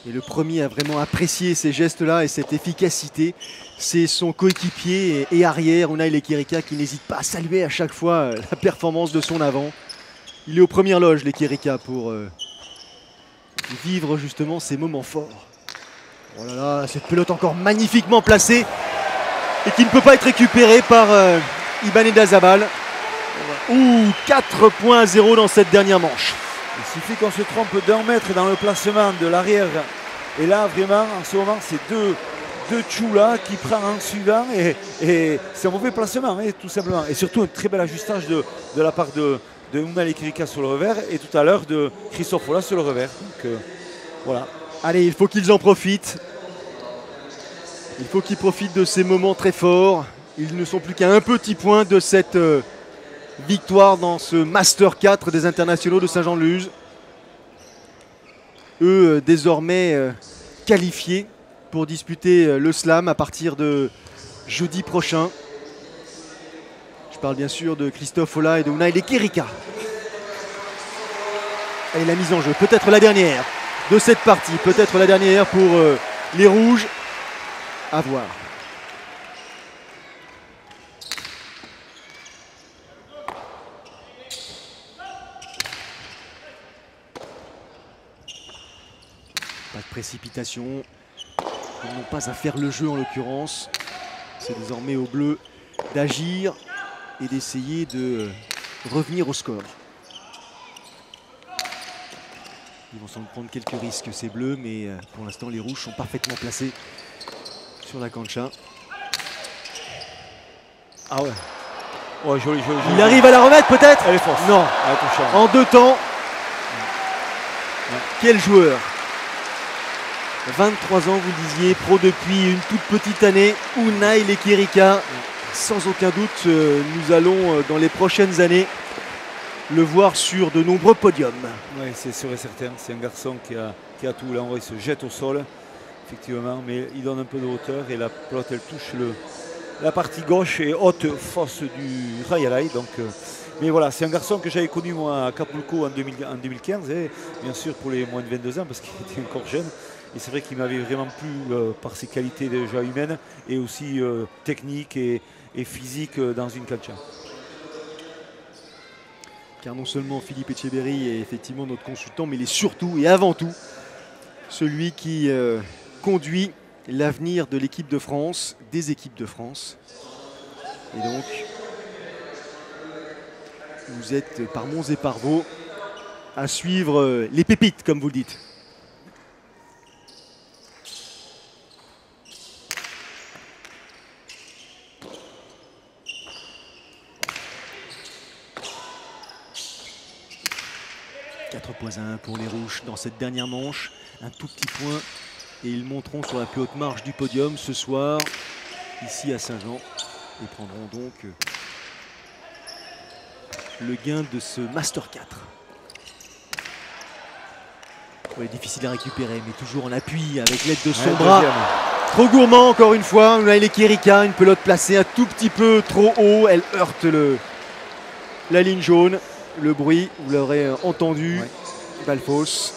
Et le premier à vraiment apprécier ces gestes-là et cette efficacité, c'est son coéquipier et arrière, Unai Lekerika, qui n'hésite pas à saluer à chaque fois la performance de son avant. Il est aux premières loges, Lekerika, pour vivre justement ces moments forts. Oh là là, cette pelote encore magnifiquement placée et qui ne peut pas être récupérée par Ibanez-Zabal. Ouh, 4.0 dans cette dernière manche. Il suffit qu'on se trompe d'1 mètre dans le placement de l'arrière. Et là, vraiment, en ce moment, c'est deux Chula qui prend en suivant. Et c'est un mauvais placement, hein, tout simplement. Et surtout, un très bel ajustage de la part de Unai Lekerika sur le revers. Et tout à l'heure, de Christophe Olah sur le revers. Donc, voilà. Allez, il faut qu'ils en profitent. Il faut qu'ils profitent de ces moments très forts. Ils ne sont plus qu'à un petit point de cette victoire dans ce Master 4 des internationaux de Saint-Jean-de-Luz. Eux, désormais qualifiés pour disputer le slam à partir de jeudi prochain. Je parle bien sûr de Christophe Olah et de Unai Lekerika. Et la mise en jeu, peut-être la dernière de cette partie, peut-être la dernière pour les Rouges. À voir. Pas de précipitation. Ils n'ont pas à faire le jeu en l'occurrence. C'est désormais aux Bleus d'agir et d'essayer de revenir au score. Ils vont s'en prendre quelques risques ces Bleus, mais pour l'instant les Rouges sont parfaitement placés sur la cancha. Ah ouais. Ouais, joli, joli, joli. Il arrive à la remettre peut-être. Elle est forte. Non. Elle est touchante. En 2 temps. Ouais. Quel joueur. 23 ans, vous le disiez, pro depuis une toute petite année. Unai Lekerika. Sans aucun doute, nous allons dans les prochaines années le voir sur de nombreux podiums. Oui, c'est sûr et certain. C'est un garçon qui a tout. Là, on voit, il se jette au sol, effectivement, mais il donne un peu de hauteur et la pelote, elle touche la partie gauche et haute fosse du Rayalai. Donc, mais voilà, c'est un garçon que j'avais connu moi à Acapulco en 2015, et bien sûr pour les moins de 22 ans parce qu'il était encore jeune. Et c'est vrai qu'il m'avait vraiment plu par ses qualités déjà humaines et aussi techniques et physiques dans une cancha. Car non seulement Philippe Etcheberry est effectivement notre consultant, mais il est surtout et avant tout celui qui conduit l'avenir de l'équipe de France, des équipes de France. Et donc, vous êtes par Mons et par Vaux à suivre les pépites, comme vous le dites. Pour les Rouges dans cette dernière manche, un tout petit point et ils monteront sur la plus haute marche du podium ce soir ici à Saint-Jean et prendront donc le gain de ce Master 4. Ouais, difficile à récupérer mais toujours en appui avec l'aide de son bras. Trop gourmand encore une fois, Unai Lekerika, une pelote placée un tout petit peu trop haut, elle heurte la ligne jaune. Le bruit, vous l'aurez entendu, ouais. Balle fausse.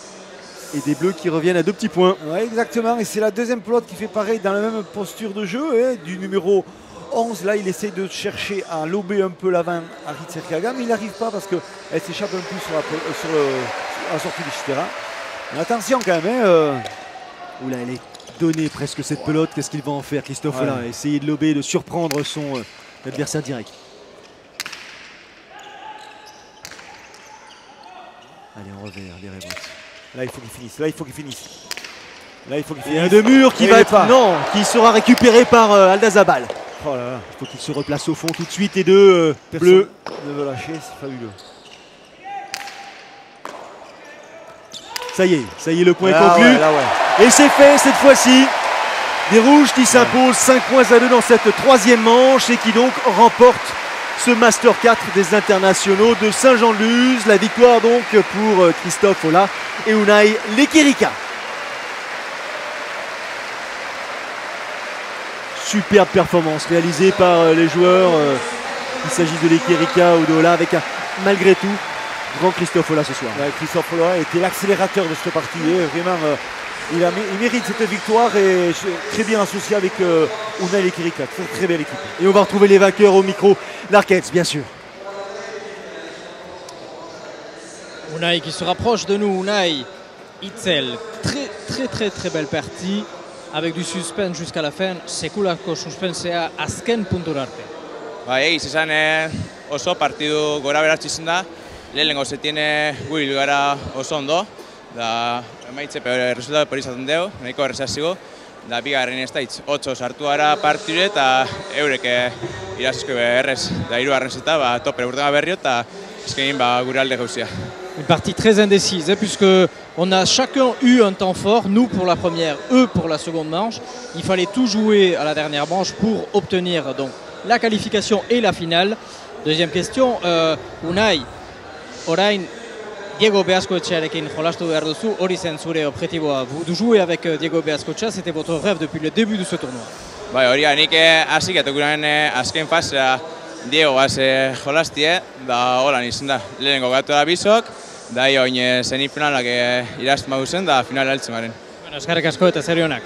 Et des Bleus qui reviennent à 2 petits points. Oui, exactement. Et c'est la deuxième pelote qui fait pareil dans la même posture de jeu. Hein, du numéro 11, là, il essaie de chercher à lober un peu l'avant à Ritserkaga, mais il n'arrive pas parce qu'elle s'échappe un peu sur la sortie du Chitera. Mais attention quand même. Hein, Oula, elle est donnée presque cette pelote. Qu'est-ce qu'il va en faire, Christophe Olah? Essayer de lober, de surprendre son adversaire direct. Allez, en revers, les révoltes. Là, il faut qu'il finisse. Là, il faut qu'il finisse. Là, il faut qu'il finisse. Et un de mur qui va être... Non, qui sera récupéré par Aldazabal. Oh là là. Il faut qu'il se replace au fond tout de suite et deux Bleus. Ne veut lâcher, c'est fabuleux. Ça y est, le point est Là, conclu. ouais, là, ouais. Et c'est fait cette fois-ci. Des Rouges qui s'imposent 5-2 dans cette troisième manche et qui donc remportent ce Master 4 des internationaux de Saint-Jean-de-Luz. La victoire donc pour Christophe Olah et Unai Lequerica. Superbe performance réalisée par les joueurs. Il s'agit de Lequerica ou de Olah avec malgré tout grand Christophe Olah ce soir. Ouais, Christophe Olah était l'accélérateur de cette partie. Vraiment, il mérite cette victoire et très bien associé avec Unai Lequerica. Très belle équipe. Et on va retrouver les vainqueurs au micro d'Arcates, bien sûr. Unai qui se rapproche de nous. Unai Itzel, très belle partie avec du suspense jusqu'à la fin. Sekulako suspensea azken puntura arte. Egiz esan oso partidu gora beratxe izan da. Lehenengo zetiene guil gara oso ondo. Da emaitze resultatu hori izaten dugu, nahiko erreza zigo. Da bigarren ez da hitz, 8 sartu gara partidure eta eurek irazizko errez. Da hirugarren zeta, tope urtema berrio eta eskenin gure alde gauzia. Une partie très indécise, puisque on a chacun eu un temps fort, nous pour la première, eux pour la seconde manche. Il fallait tout jouer à la dernière manche pour obtenir donc la qualification et la finale. Deuxième question, Unai, orain Diego Beaskoetxearekin jolastu behar duzu, hori zen zure objektiboa. Vous jouez avec Diego Beaskoetxea, c'était votre rêve depuis le début de ce tournoi. Bai, hori nik hasik atukuren azken fasea Diego jolastie, da holan izan da. Lehenengo gatu da bizok, da oin semifinalak irazten baduzen, da finala heltzen garen. Bueno, eskerrik asko eta zorionak.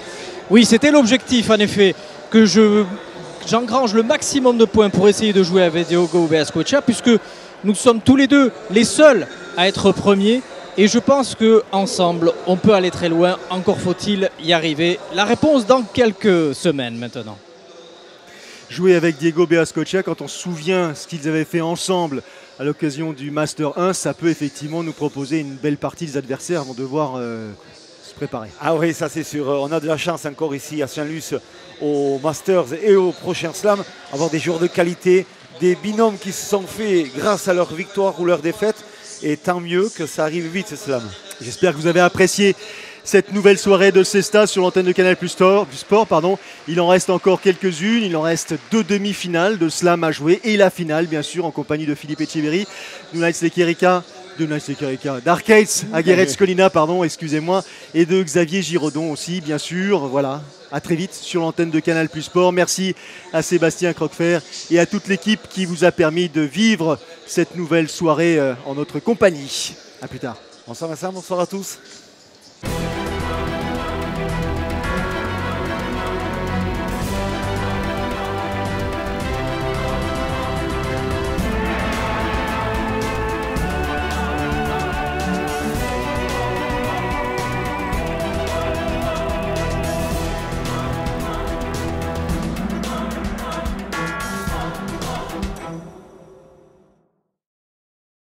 Oui, c'était l'objectif en effet, que j'engrange le maximum de points pour essayer de jouer avec Diego Beaskoetxea, puisque nous sommes tous les deux les seuls à être premiers et je pense qu'ensemble on peut aller très loin, encore faut-il y arriver. La réponse dans quelques semaines maintenant. Jouer avec Diego Beaskoetxea, quand on se souvient ce qu'ils avaient fait ensemble à l'occasion du Master 1, ça peut effectivement nous proposer une belle partie. Les adversaires vont devoir se préparer. Ah oui, ça c'est sûr. On a de la chance encore ici à Saint-Luc aux Masters et aux prochains slams, avoir des joueurs de qualité, des binômes qui se sont faits grâce à leur victoire ou leur défaite. Et tant mieux que ça arrive vite ce slam. J'espère que vous avez apprécié cette nouvelle soirée de Cesta sur l'antenne de Canal Plus Sport. Il en reste encore quelques-unes. Il en reste 2 demi-finales de slam à jouer et la finale, bien sûr, en compagnie de Philippe Etcheverry, d'Arcates Aguirre Colina, excusez-moi, et de Xavier Giraudon aussi, bien sûr. Voilà, à très vite sur l'antenne de Canal Plus Sport. Merci à Sébastien Croquefer et à toute l'équipe qui vous a permis de vivre cette nouvelle soirée en notre compagnie. À plus tard. Bonsoir Vincent, bonsoir à tous.